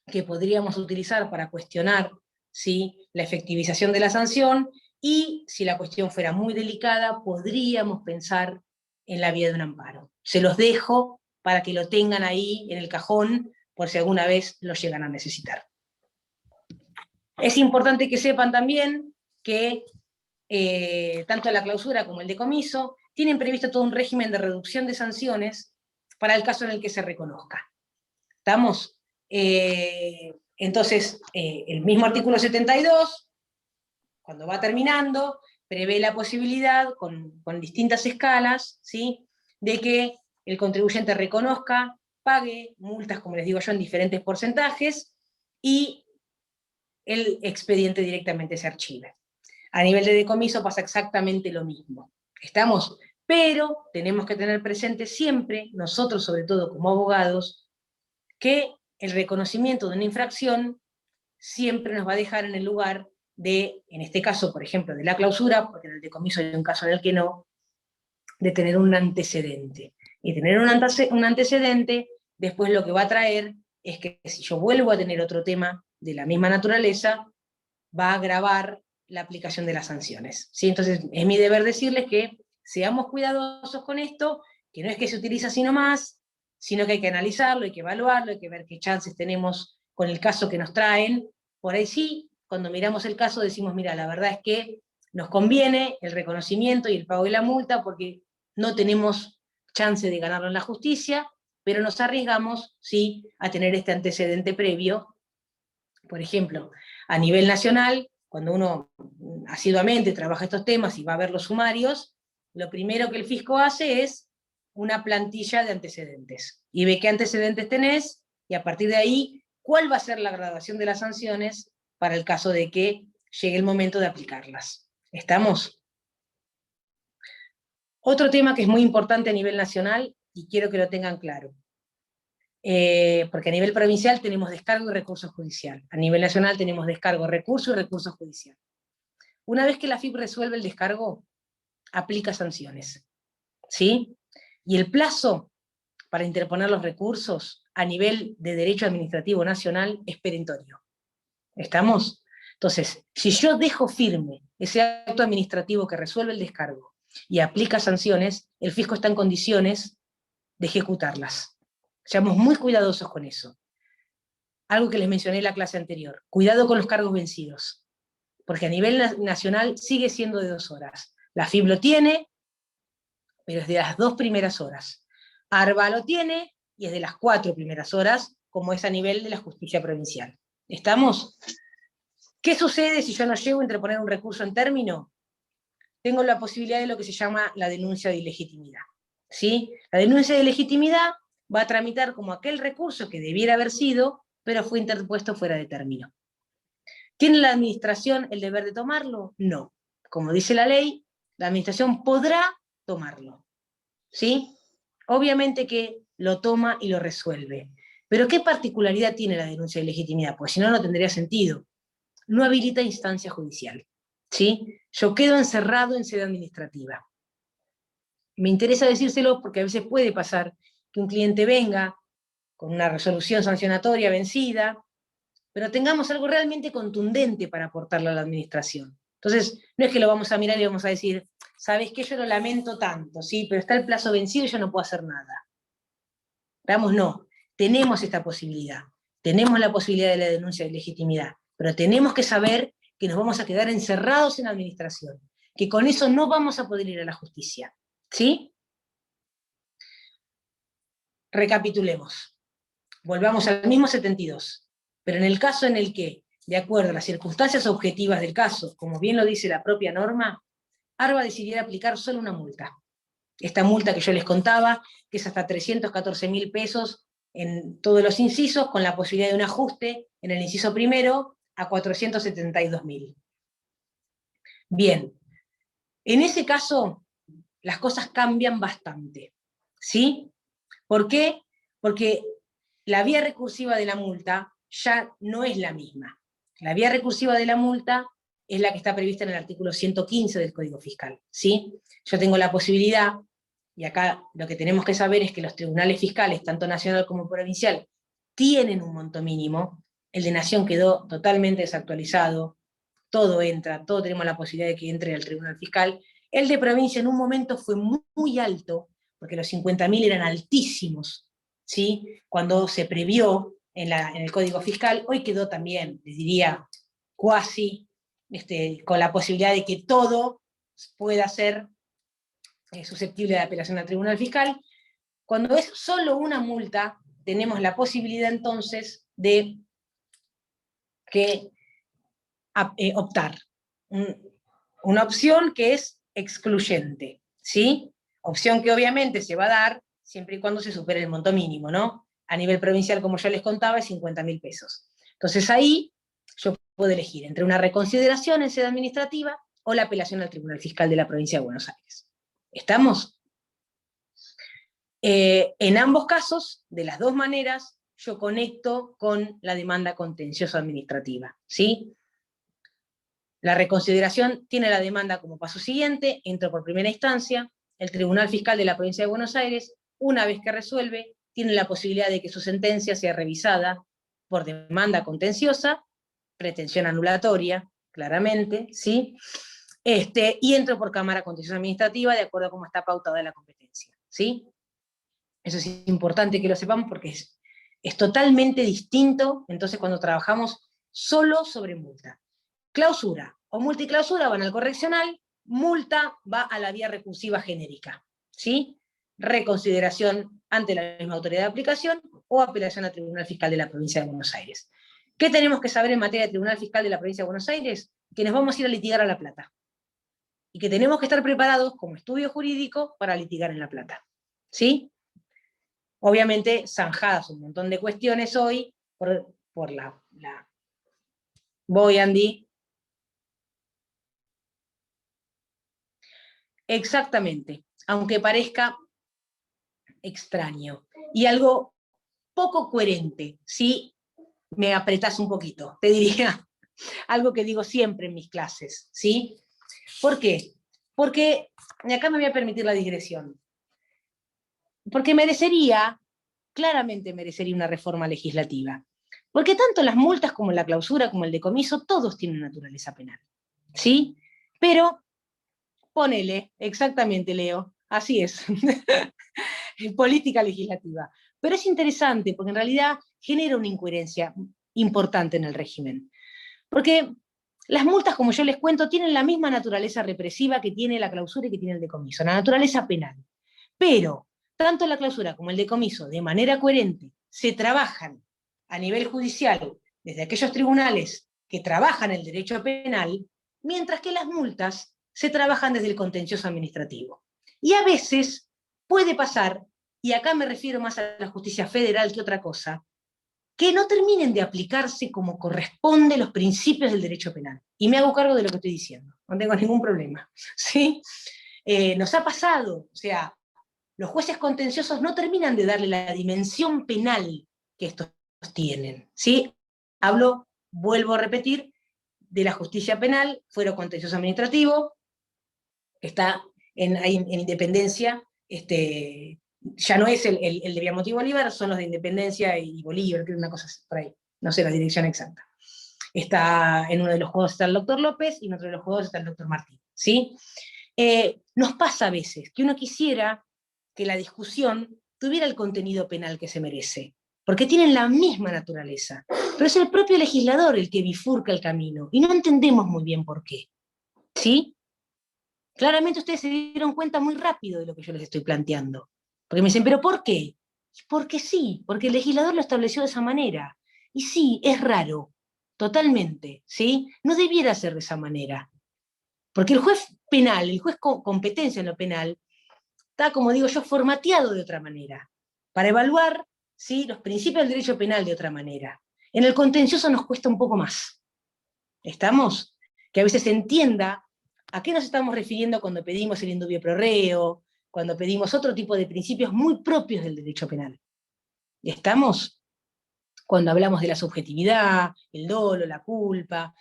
que podríamos utilizar para cuestionar, ¿sí?, la efectivización de la sanción, y si la cuestión fuera muy delicada, podríamos pensar en la vía de un amparo. Se los dejo para que lo tengan ahí en el cajón, por si alguna vez lo llegan a necesitar. Es importante que sepan también que tanto la clausura como el decomiso tienen previsto todo un régimen de reducción de sanciones para el caso en el que se reconozca. ¿Estamos? Entonces, el mismo artículo 72, cuando va terminando, prevé la posibilidad, con distintas escalas, ¿sí?, de que el contribuyente reconozca, pague multas, como les digo yo, en diferentes porcentajes, y el expediente directamente se archive. A nivel de decomiso pasa exactamente lo mismo. ¿Estamos? Pero tenemos que tener presente siempre, nosotros sobre todo como abogados, que el reconocimiento de una infracción siempre nos va a dejar en el lugar de, en este caso, por ejemplo, de la clausura, porque en el decomiso hay un caso en el que no, de tener un antecedente. Y tener un antecedente, después lo que va a traer es que si yo vuelvo a tener otro tema de la misma naturaleza, va a agravar la aplicación de las sanciones, ¿sí? Entonces, es mi deber decirles que seamos cuidadosos con esto, que no es que se utiliza así nomás, sino que hay que analizarlo, hay que evaluarlo, hay que ver qué chances tenemos con el caso que nos traen. Por ahí sí, cuando miramos el caso decimos, mira, la verdad es que nos conviene el reconocimiento y el pago de la multa porque no tenemos chance de ganarlo en la justicia, pero nos arriesgamos, sí, a tener este antecedente previo. Por ejemplo, a nivel nacional, cuando uno asiduamente trabaja estos temas y va a ver los sumarios, lo primero que el fisco hace es una plantilla de antecedentes, y ve qué antecedentes tenés, y a partir de ahí, cuál va a ser la graduación de las sanciones para el caso de que llegue el momento de aplicarlas. ¿Estamos? Otro tema que es muy importante a nivel nacional, y quiero que lo tengan claro, porque a nivel provincial tenemos descargo y recurso judicial, a nivel nacional tenemos descargo, recurso y recurso judicial. Una vez que la FIP resuelve el descargo, aplica sanciones, ¿sí? Y el plazo para interponer los recursos a nivel de derecho administrativo nacional es perentorio. ¿Estamos? Entonces, si yo dejo firme ese acto administrativo que resuelve el descargo y aplica sanciones, el fisco está en condiciones de ejecutarlas. Seamos muy cuidadosos con eso. Algo que les mencioné en la clase anterior, cuidado con los cargos vencidos, porque a nivel nacional sigue siendo de 2 horas. La FIP lo tiene, pero es de las 2 primeras horas. ARBA lo tiene, y es de las 4 primeras horas, como es a nivel de la justicia provincial. ¿Estamos? ¿Qué sucede si yo no llego a interponer un recurso en término? Tengo la posibilidad de lo que se llama la denuncia de ilegitimidad, ¿sí? La denuncia de ilegitimidad va a tramitar como aquel recurso que debiera haber sido, pero fue interpuesto fuera de término. ¿Tiene la administración el deber de tomarlo? No. Como dice la ley, la administración podrá tomarlo, ¿sí? Obviamente que lo toma y lo resuelve. Pero ¿qué particularidad tiene la denuncia de ilegitimidad? Pues si no, no tendría sentido. No habilita instancia judicial, ¿sí? Yo quedo encerrado en sede administrativa. Me interesa decírselo porque a veces puede pasar que un cliente venga con una resolución sancionatoria vencida, pero tengamos algo realmente contundente para aportarle a la administración. Entonces, no es que lo vamos a mirar y vamos a decir, ¿sabes qué? Yo lo lamento tanto, ¿sí? Pero está el plazo vencido y yo no puedo hacer nada. Veamos, no. Tenemos esta posibilidad. Tenemos la posibilidad de la denuncia de ilegitimidad, pero tenemos que saber que nos vamos a quedar encerrados en la administración, que con eso no vamos a poder ir a la justicia, ¿sí? Recapitulemos. Volvamos al mismo 72. Pero en el caso en el que, de acuerdo a las circunstancias objetivas del caso, como bien lo dice la propia norma, ARBA decidiera aplicar solo una multa. Esta multa que yo les contaba, que es hasta 314.000 pesos en todos los incisos, con la posibilidad de un ajuste en el inciso primero a 472.000. Bien, en ese caso las cosas cambian bastante, ¿sí? ¿Por qué? Porque la vía recursiva de la multa ya no es la misma. La vía recursiva de la multa es la que está prevista en el artículo 115 del Código Fiscal, ¿sí? Yo tengo la posibilidad, y acá lo que tenemos que saber es que los tribunales fiscales, tanto nacional como provincial, tienen un monto mínimo. El de Nación quedó totalmente desactualizado, todo entra, todo tenemos la posibilidad de que entre al tribunal fiscal. El de provincia en un momento fue muy, muy alto, porque los 50.000 eran altísimos, ¿sí? Cuando se previó en el Código Fiscal, hoy quedó también, les diría, cuasi, con la posibilidad de que todo pueda ser susceptible de apelación al Tribunal Fiscal. Cuando es solo una multa, tenemos la posibilidad entonces de optar. Una opción que es excluyente, ¿sí? Opción que obviamente se va a dar siempre y cuando se supere el monto mínimo, ¿no? A nivel provincial, como ya les contaba, es 50.000 pesos. Entonces ahí yo puedo elegir entre una reconsideración en sede administrativa o la apelación al Tribunal Fiscal de la Provincia de Buenos Aires. ¿Estamos? En ambos casos, de las dos maneras, yo conecto con la demanda contenciosa administrativa, ¿sí? La reconsideración tiene la demanda como paso siguiente, entro por primera instancia, el Tribunal Fiscal de la Provincia de Buenos Aires, una vez que resuelve, tiene la posibilidad de que su sentencia sea revisada por demanda contenciosa, pretensión anulatoria, claramente, ¿sí? Y entro por Cámara Contenciosa Administrativa de acuerdo a cómo está pautada la competencia, ¿sí? Eso es importante que lo sepamos porque es totalmente distinto, entonces, cuando trabajamos solo sobre multa. Clausura o multiclausura van al correccional, multa va a la vía recursiva genérica, ¿sí? Reconsideración ante la misma autoridad de aplicación o apelación al Tribunal Fiscal de la Provincia de Buenos Aires. ¿Qué tenemos que saber en materia de Tribunal Fiscal de la Provincia de Buenos Aires? Que nos vamos a ir a litigar a La Plata. Y que tenemos que estar preparados como estudio jurídico para litigar en La Plata, ¿sí? Obviamente, zanjadas un montón de cuestiones hoy por la... Voy, Andy. Exactamente, aunque parezca extraño. Y algo poco coherente, si me apretás un poquito, te diría algo que digo siempre en mis clases, ¿sí? ¿Por qué? Porque, y acá me voy a permitir la digresión, porque claramente merecería una reforma legislativa. Porque tanto las multas como la clausura como el decomiso, todos tienen naturaleza penal, ¿sí? Pero, ponele, exactamente, Leo, así es, política legislativa. Pero es interesante porque en realidad genera una incoherencia importante en el régimen. Porque las multas, como yo les cuento, tienen la misma naturaleza represiva que tiene la clausura y que tiene el decomiso, la naturaleza penal. Pero tanto la clausura como el decomiso, de manera coherente, se trabajan a nivel judicial desde aquellos tribunales que trabajan el derecho penal, mientras que las multas se trabajan desde el contencioso administrativo. Y a veces puede pasar, y acá me refiero más a la justicia federal que otra cosa, que no terminen de aplicarse como corresponde los principios del derecho penal. Y me hago cargo de lo que estoy diciendo, no tengo ningún problema, ¿sí? Nos ha pasado, o sea, los jueces contenciosos no terminan de darle la dimensión penal que estos tienen, ¿sí? Vuelvo a repetir, de la justicia penal, fuero contencioso administrativo, está en independencia, ya no es el de Viamonte y Bolívar, son los de Independencia y Bolívar, que es una cosa así, por ahí, no sé la dirección exacta. Está en uno de los juegos está el doctor López, y en otro de los juegos está el doctor Martín, ¿sí? Nos pasa a veces que uno quisiera que la discusión tuviera el contenido penal que se merece, porque tienen la misma naturaleza, pero es el propio legislador el que bifurca el camino, y no entendemos muy bien por qué, ¿sí? Claramente ustedes se dieron cuenta muy rápido de lo que yo les estoy planteando, porque me dicen, ¿pero por qué? Porque sí, porque el legislador lo estableció de esa manera, y sí, es raro, totalmente, ¿sí? No debiera ser de esa manera, porque el juez penal, el juez con competencia en lo penal, está, como digo yo, formateado de otra manera, para evaluar, ¿sí?, los principios del derecho penal de otra manera. En el contencioso nos cuesta un poco más. ¿Estamos? Que a veces se entienda a qué nos estamos refiriendo cuando pedimos el indubio pro reo, cuando pedimos otro tipo de principios muy propios del derecho penal. ¿Estamos? Cuando hablamos de la subjetividad, el dolo, la culpa,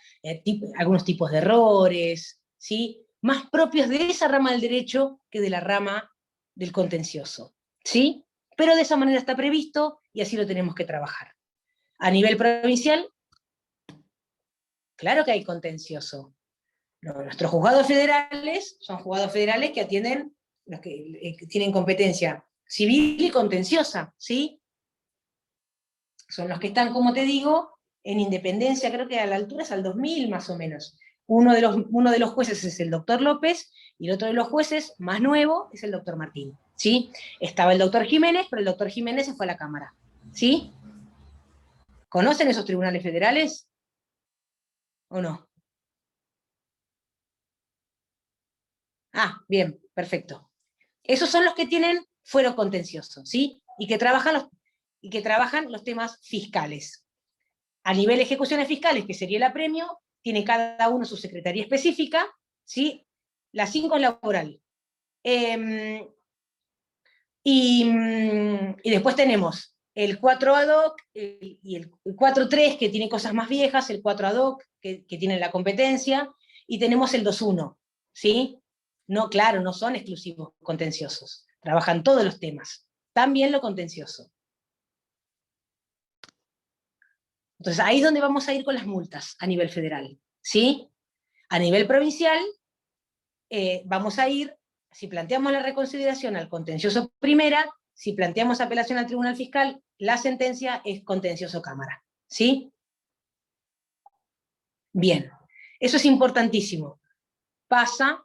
algunos tipos de errores, ¿sí?, más propios de esa rama del derecho que de la rama del contencioso, ¿sí? Pero de esa manera está previsto y así lo tenemos que trabajar. A nivel provincial, claro que hay contencioso. Nuestros juzgados federales son juzgados federales que atienden los que tienen competencia civil y contenciosa, ¿sí? Son los que están, como te digo, en independencia, creo que a la altura es al 2000 más o menos. Uno de los jueces es el doctor López, y el otro de los jueces, más nuevo, es el doctor Martín, ¿sí? Estaba el doctor Jiménez, pero el doctor Jiménez se fue a la Cámara, ¿sí? ¿Conocen esos tribunales federales? ¿O no? Ah, bien, perfecto. Esos son los que tienen fuero contencioso, ¿sí? Y que trabajan los temas fiscales. A nivel de ejecuciones fiscales, que sería el apremio, tiene cada uno su secretaría específica, ¿sí? La 5 es laboral. Y después tenemos el 4 ad hoc y el 4.3, que tiene cosas más viejas, el 4 ad hoc, que tiene la competencia, y tenemos el 2.1, ¿sí? No, claro, no son exclusivos contenciosos, trabajan todos los temas, también lo contencioso. Entonces ahí es donde vamos a ir con las multas a nivel federal, ¿sí? A nivel provincial, vamos a ir, si planteamos la reconsideración al contencioso primera, si planteamos apelación al Tribunal Fiscal, la sentencia es contencioso Cámara, ¿sí? Bien, eso es importantísimo. Pasa,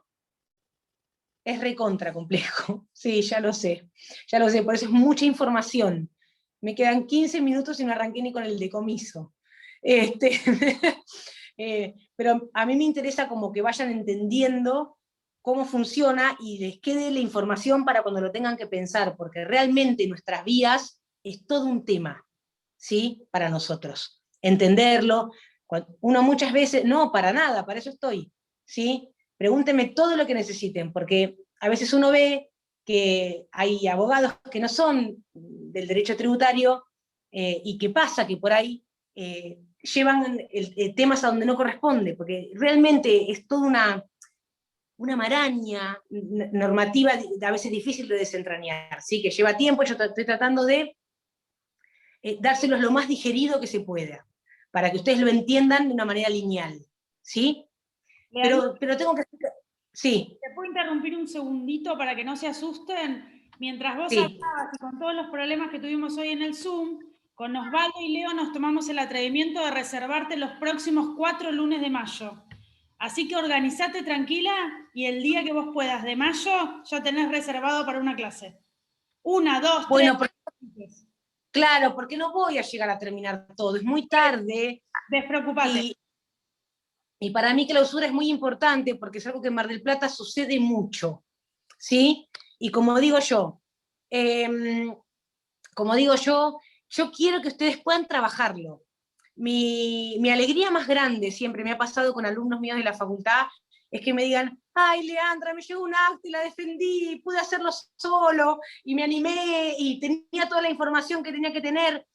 es recontra complejo, sí, ya lo sé, por eso es mucha información. Me quedan 15 minutos y no arranqué ni con el decomiso. Pero a mí me interesa como que vayan entendiendo cómo funciona y les quede la información para cuando lo tengan que pensar, porque realmente nuestras vías es todo un tema, ¿sí? Para nosotros. Entenderlo. Uno muchas veces, no, para nada, para eso estoy, ¿sí? Pregúntenme todo lo que necesiten, porque a veces uno ve que hay abogados que no son del derecho tributario y que pasa que por ahí llevan temas a donde no corresponde, porque realmente es toda una maraña normativa a veces difícil de desentrañar, ¿sí? Que lleva tiempo. Yo estoy tratando de dárselos lo más digerido que se pueda, para que ustedes lo entiendan de una manera lineal, ¿sí? Pero tengo que... Sí. ¿Te puedo interrumpir un segundito para que no se asusten? Mientras vos Sí. hablabas y con todos los problemas que tuvimos hoy en el Zoom, con Osvaldo y Leo nos tomamos el atrevimiento de reservarte los próximos 4 lunes de mayo. Así que organizate tranquila y el día que vos puedas de mayo ya tenés reservado para una clase. 1, 2, 3. Bueno, claro, porque no voy a llegar a terminar todo, es muy tarde. Despreocupate. Y para mí clausura es muy importante porque es algo que en Mar del Plata sucede mucho, ¿sí? Y como digo yo, yo quiero que ustedes puedan trabajarlo. Mi alegría más grande, siempre me ha pasado con alumnos míos de la facultad, es que me digan, ay, Leandra, me llegó un acta y la defendí, pude hacerlo solo, y me animé, y tenía toda la información que tenía que tener,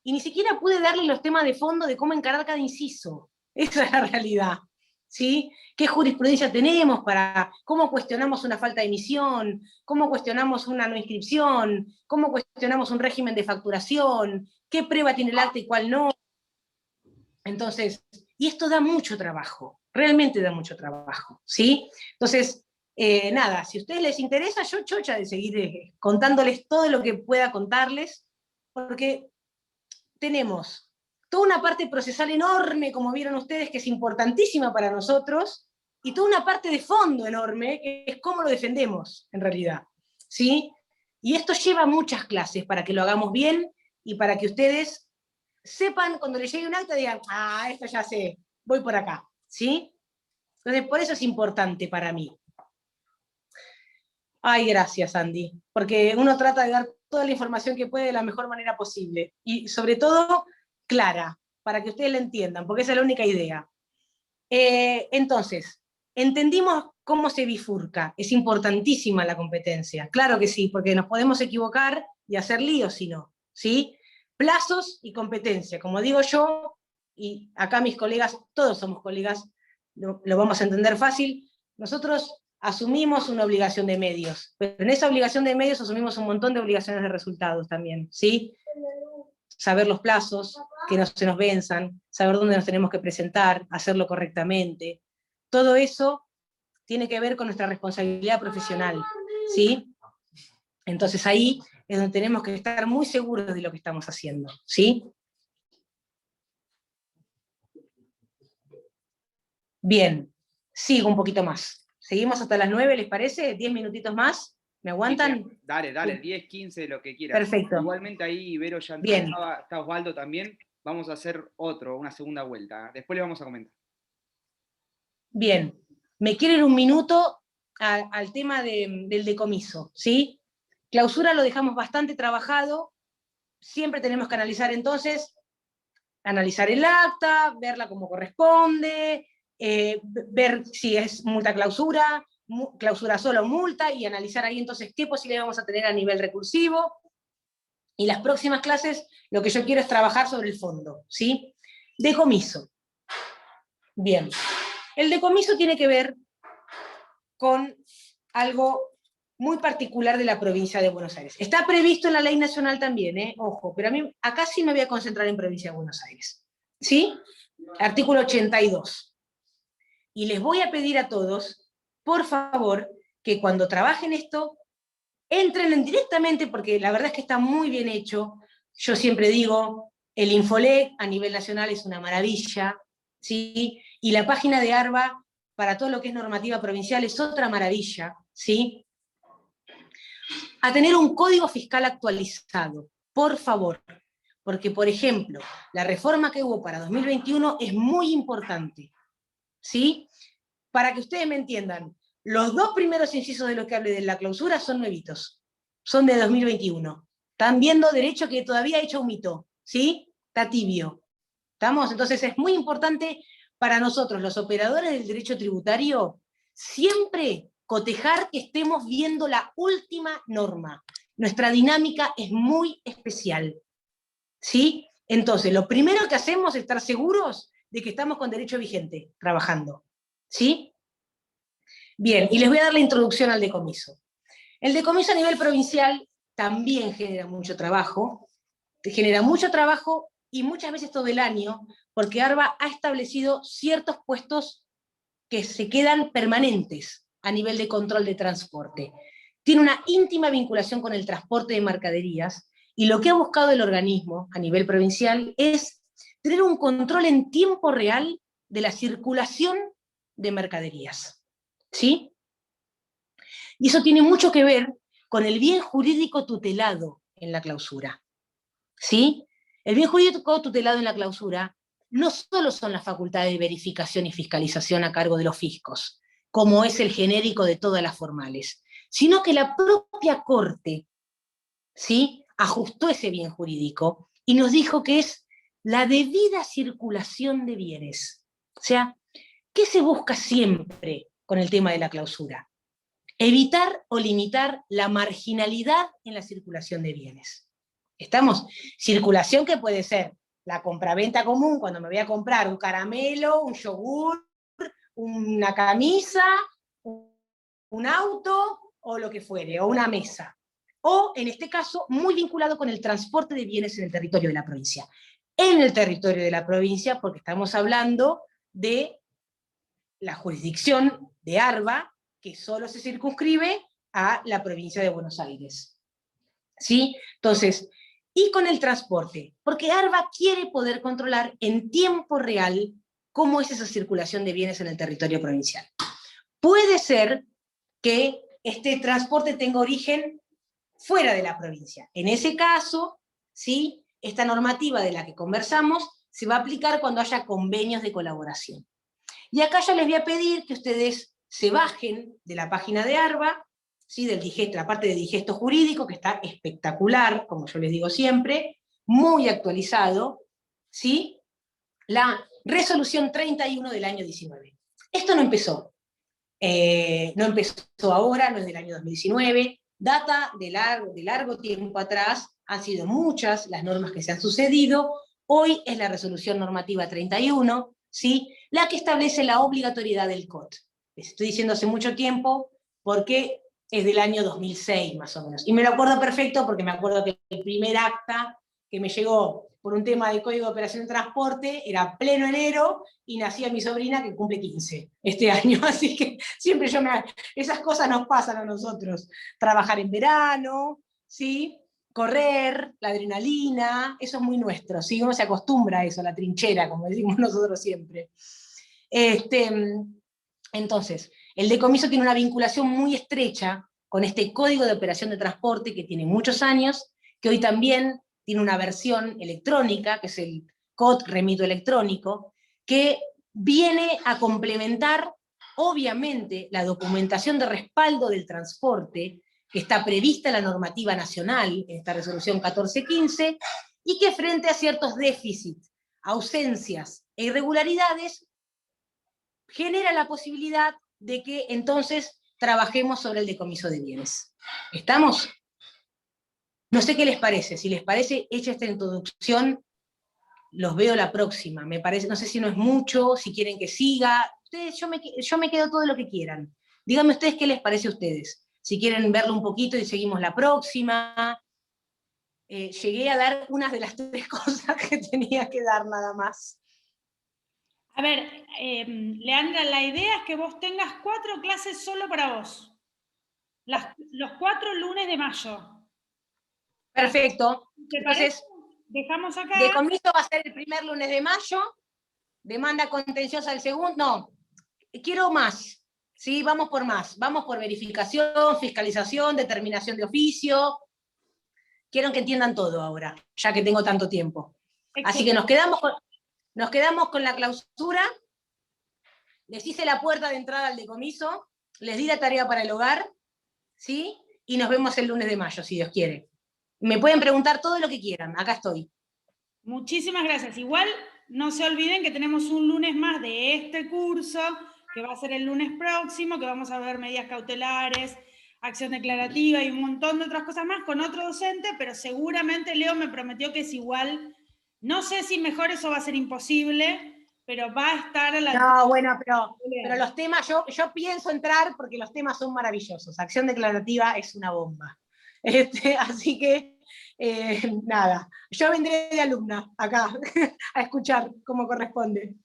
y ni siquiera pude darle los temas de fondo de cómo encarar cada inciso. Esa es la realidad, ¿sí? ¿Qué jurisprudencia tenemos para cómo cuestionamos una falta de emisión? ¿Cómo cuestionamos una no inscripción? ¿Cómo cuestionamos un régimen de facturación? ¿Qué prueba tiene el acta y cuál no? Entonces, y esto da mucho trabajo, realmente da mucho trabajo, ¿sí? Entonces, nada, si a ustedes les interesa, yo chocha de seguir contándoles todo lo que pueda contarles, porque tenemos toda una parte procesal enorme, como vieron ustedes, que es importantísima para nosotros, y toda una parte de fondo enorme, que es cómo lo defendemos, en realidad, ¿sí? Y esto lleva muchas clases para que lo hagamos bien y para que ustedes sepan, cuando les llegue un acta, digan, ah, esto ya sé, voy por acá, ¿sí? Entonces, por eso es importante para mí. Ay, gracias, Andy, porque uno trata de dar toda la información que puede de la mejor manera posible, y sobre todo, clara, para que ustedes la entiendan, porque esa es la única idea. Entonces, entendimos cómo se bifurca, es importantísima la competencia, claro que sí, porque nos podemos equivocar y hacer líos si no, ¿sí? Plazos y competencia, como digo yo, y acá mis colegas, todos somos colegas, lo vamos a entender fácil, nosotros asumimos una obligación de medios, pero en esa obligación de medios asumimos un montón de obligaciones de resultados también, ¿sí? Saber los plazos, que no se nos venzan, saber dónde nos tenemos que presentar, hacerlo correctamente. Todo eso tiene que ver con nuestra responsabilidad profesional, ¿sí? Entonces ahí es donde tenemos que estar muy seguros de lo que estamos haciendo, ¿sí? Bien, sigo un poquito más. ¿Seguimos hasta las 9, les parece? ¿10 minutitos más? ¿Me aguantan? Sí, dale, Bien. 10, 15, lo que quieras. Perfecto. Igualmente ahí Vero ya Bien. está Osvaldo también. Vamos a hacer una segunda vuelta. Después le vamos a comentar. Bien. Me quiero ir un minuto al tema del decomiso, ¿sí? Clausura lo dejamos bastante trabajado. Siempre tenemos que analizar entonces, analizar el acta, verla como corresponde, ver si es multa clausura, clausura solo multa, y analizar ahí entonces qué posibilidades vamos a tener a nivel recursivo. Y las próximas clases lo que yo quiero es trabajar sobre el fondo, ¿sí? Decomiso. Bien. El decomiso tiene que ver con algo muy particular de la provincia de Buenos Aires. Está previsto en la ley nacional también, ojo, pero a mí acá sí me voy a concentrar en provincia de Buenos Aires. ¿Sí? Artículo 82. Y les voy a pedir a todos, por favor, que cuando trabajen esto, entren directamente, porque la verdad es que está muy bien hecho. Yo siempre digo, el Infolec a nivel nacional es una maravilla, ¿sí? Y la página de ARBA, para todo lo que es normativa provincial, es otra maravilla, ¿sí? A tener un código fiscal actualizado, por favor. Porque, por ejemplo, la reforma que hubo para 2021 es muy importante, ¿sí? Para que ustedes me entiendan, los 2 primeros incisos de lo que hable de la clausura son nuevitos, son de 2021. Están viendo derecho que todavía ha hecho un mito, ¿sí? Está tibio. ¿Estamos? Entonces es muy importante para nosotros, los operadores del derecho tributario, siempre cotejar que estemos viendo la última norma. Nuestra dinámica es muy especial, ¿sí? Entonces, lo primero que hacemos es estar seguros de que estamos con derecho vigente, trabajando, ¿sí? Bien, y les voy a dar la introducción al decomiso. El decomiso a nivel provincial también genera mucho trabajo y muchas veces todo el año, porque ARBA ha establecido ciertos puestos que se quedan permanentes a nivel de control de transporte. Tiene una íntima vinculación con el transporte de mercaderías, y lo que ha buscado el organismo a nivel provincial es tener un control en tiempo real de la circulación de mercaderías, ¿sí? Y eso tiene mucho que ver con el bien jurídico tutelado en la clausura, ¿sí? El bien jurídico tutelado en la clausura no solo son las facultades de verificación y fiscalización a cargo de los fiscos, como es el genérico de todas las formales, sino que la propia Corte, ¿sí?, ajustó ese bien jurídico y nos dijo que es la debida circulación de bienes. O sea, ¿qué se busca siempre con el tema de la clausura? Evitar o limitar la marginalidad en la circulación de bienes. ¿Estamos? Circulación que puede ser la compraventa común, cuando me voy a comprar un caramelo, un yogur, una camisa, un auto, o lo que fuere, o una mesa. O, en este caso, muy vinculado con el transporte de bienes en el territorio de la provincia. En el territorio de la provincia, porque estamos hablando de la jurisdicción de ARBA, que solo se circunscribe a la provincia de Buenos Aires. ¿Sí? Entonces, y con el transporte, porque ARBA quiere poder controlar en tiempo real cómo es esa circulación de bienes en el territorio provincial. Puede ser que este transporte tenga origen fuera de la provincia. En ese caso, ¿sí?, esta normativa de la que conversamos se va a aplicar cuando haya convenios de colaboración. Y acá yo les voy a pedir que ustedes se bajen de la página de ARBA, ¿sí?, del digesto, la parte de digesto jurídico, que está espectacular, como yo les digo siempre, muy actualizado, ¿sí?, la resolución 31 del año 19. Esto no empezó ahora, no es del año 2019, data de largo tiempo atrás, han sido muchas las normas que se han sucedido. Hoy es la resolución normativa 31, ¿sí?, la que establece la obligatoriedad del COT. Les estoy diciendo hace mucho tiempo porque es del año 2006 más o menos. Y me lo acuerdo perfecto porque me acuerdo que el primer acta que me llegó por un tema de código de operación de transporte, era pleno enero, y nacía mi sobrina que cumple 15 este año, así que siempre esas cosas nos pasan a nosotros. Trabajar en verano, ¿sí? Correr, la adrenalina, eso es muy nuestro, ¿sí? Uno se acostumbra a eso, a la trinchera, como decimos nosotros siempre. Entonces, el decomiso tiene una vinculación muy estrecha con este código de operación de transporte que tiene muchos años, que hoy también tiene una versión electrónica, que es el COD remito electrónico, que viene a complementar, obviamente, la documentación de respaldo del transporte, que está prevista en la normativa nacional, en esta resolución 1415, y que frente a ciertos déficits, ausencias e irregularidades, genera la posibilidad de que entonces trabajemos sobre el decomiso de bienes. ¿Estamos? No sé qué les parece. Si les parece, hecha esta introducción, los veo la próxima. Me parece, no sé si no es mucho, si quieren que siga. Ustedes, yo me quedo todo lo que quieran. Díganme ustedes qué les parece a ustedes. Si quieren verlo un poquito y seguimos la próxima. Llegué a dar unas de las 3 cosas que tenía que dar nada más. A ver, Leandra, la idea es que vos tengas 4 clases solo para vos. Los 4 lunes de mayo. Perfecto. ¿Te parece? Entonces, dejamos acá. decomiso va a ser el primer lunes de mayo, demanda contenciosa el segundo, no, quiero más, ¿sí? Vamos por más, vamos por verificación, fiscalización, determinación de oficio, quiero que entiendan todo ahora, ya que tengo tanto tiempo. Excelente. Así que nos quedamos con la clausura, les hice la puerta de entrada al decomiso, les di la tarea para el hogar, ¿sí? Y nos vemos el lunes de mayo, si Dios quiere. Me pueden preguntar todo lo que quieran, acá estoy. Muchísimas gracias. Igual no se olviden que tenemos un lunes más de este curso, que va a ser el lunes próximo, que vamos a ver medidas cautelares, acción declarativa y un montón de otras cosas más con otro docente, pero seguramente Leo me prometió que es igual. No sé si mejor eso va a ser imposible, pero va a estar a la... No, bueno, pero los temas, yo pienso entrar porque los temas son maravillosos. Acción declarativa es una bomba. Así que, nada, yo vendré de alumna acá a escuchar como corresponde.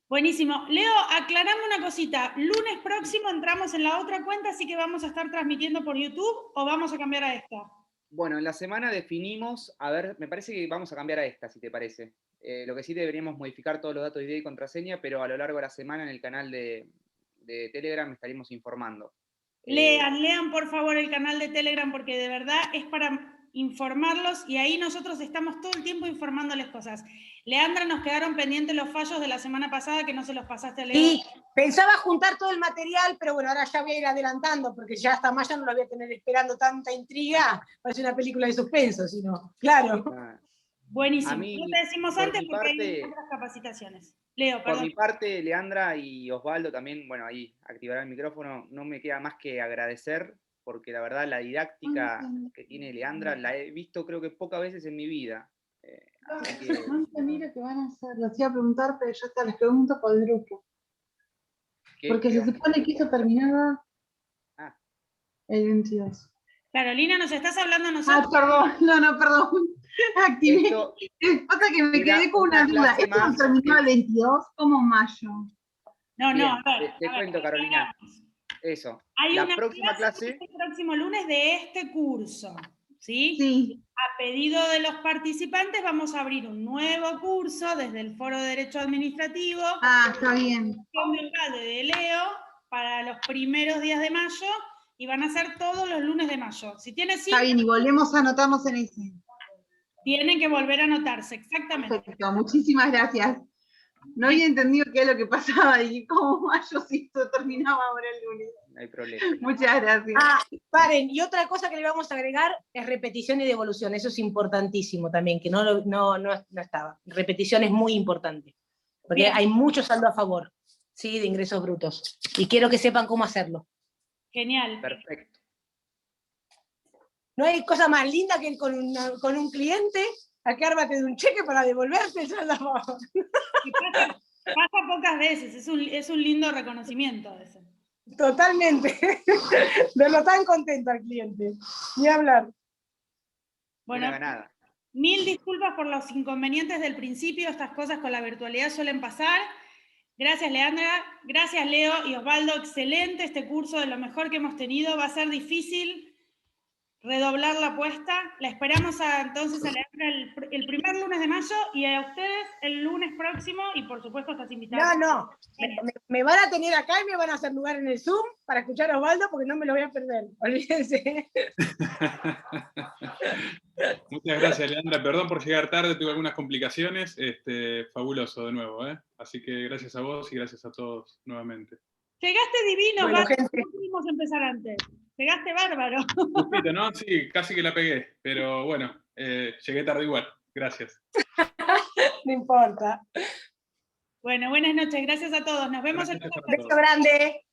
Buenísimo. Leo, aclarame una cosita. Lunes próximo entramos en la otra cuenta, así que vamos a estar transmitiendo por YouTube, ¿o vamos a cambiar a esta? Bueno, en la semana definimos, a ver, me parece que vamos a cambiar a esta, si te parece. Lo que sí deberíamos modificar todos los datos de ID y contraseña, pero a lo largo de la semana en el canal de Telegram estaremos informando. Lean por favor el canal de Telegram, porque de verdad es para informarlos, y ahí nosotros estamos todo el tiempo informándoles cosas. Leandra, nos quedaron pendientes los fallos de la semana pasada, que no se los pasaste a Leo. Sí, pensaba juntar todo el material, pero bueno, ahora ya voy a ir adelantando, porque ya hasta mayo no lo voy a tener esperando tanta intriga, parece una película de suspenso, sino, claro. Buenísimo. No te decimos antes porque hay otras capacitaciones. Leo, perdón. Por mi parte, Leandra y Osvaldo también, bueno, ahí activará el micrófono, no me queda más que agradecer, porque la verdad la didáctica que tiene Leandra la he visto creo que pocas veces en mi vida. Así que... No entendí lo que van a hacer, les iba a preguntar, pero ya está, les pregunto por el grupo. Porque se supone que eso terminaba el 22. Carolina, ¿nos estás hablando a nosotros? Perdón, no, perdón. Activé. Pasa que me quedé con una duda. ¿Esto no terminaba el 22 como mayo? No, bien, a ver. Te cuento, Carolina. Eso. Hay la una próxima clase el próximo lunes de este curso, ¿sí? Sí. A pedido de los participantes vamos a abrir un nuevo curso desde el Foro de Derecho Administrativo. Está bien. De Leo para los primeros días de mayo, y van a ser todos los lunes de mayo. Si tienes Está bien, y volvemos a anotarnos en ese. Tienen que volver a anotarse, exactamente. Perfecto, muchísimas gracias. No había entendido qué es lo que pasaba y cómo mayo si esto terminaba ahora el lunes. no hay problema. Muchas gracias. Paren, y otra cosa que le vamos a agregar es repetición y devolución. Eso es importantísimo también, que no estaba. Repetición es muy importante, porque hay mucho saldo a favor, ¿sí? De ingresos brutos. Y quiero que sepan cómo hacerlo. Genial. Perfecto. No hay cosa más linda que con un cliente acármate de un cheque para devolverte el saldo a favor. Pasa pocas veces, es un lindo reconocimiento ese. Totalmente. De lo tan contento al cliente. Ni hablar. Bueno, Una ganada. Mil disculpas por los inconvenientes del principio, estas cosas con la virtualidad suelen pasar. Gracias, Leandra. Gracias, Leo y Osvaldo. Excelente este curso, de lo mejor que hemos tenido. Va a ser difícil redoblar la apuesta. La esperamos entonces a Leandra el primer lunes de mayo y a ustedes el lunes próximo, y por supuesto estás invitada. No. Me van a tener acá y me van a hacer lugar en el Zoom para escuchar a Osvaldo, porque no me lo voy a perder. Olvídense. Muchas gracias, Leandra. Perdón por llegar tarde, tuve algunas complicaciones. Fabuloso de nuevo, ¿eh? Así que gracias a vos y gracias a todos nuevamente. Llegaste divino, bueno, gente. No pudimos empezar antes. Llegaste bárbaro. Justito, ¿no? Sí, casi que la pegué, pero bueno, llegué tarde igual. Gracias. No importa. Bueno, buenas noches. Gracias a todos. Nos vemos en otro. Beso grande.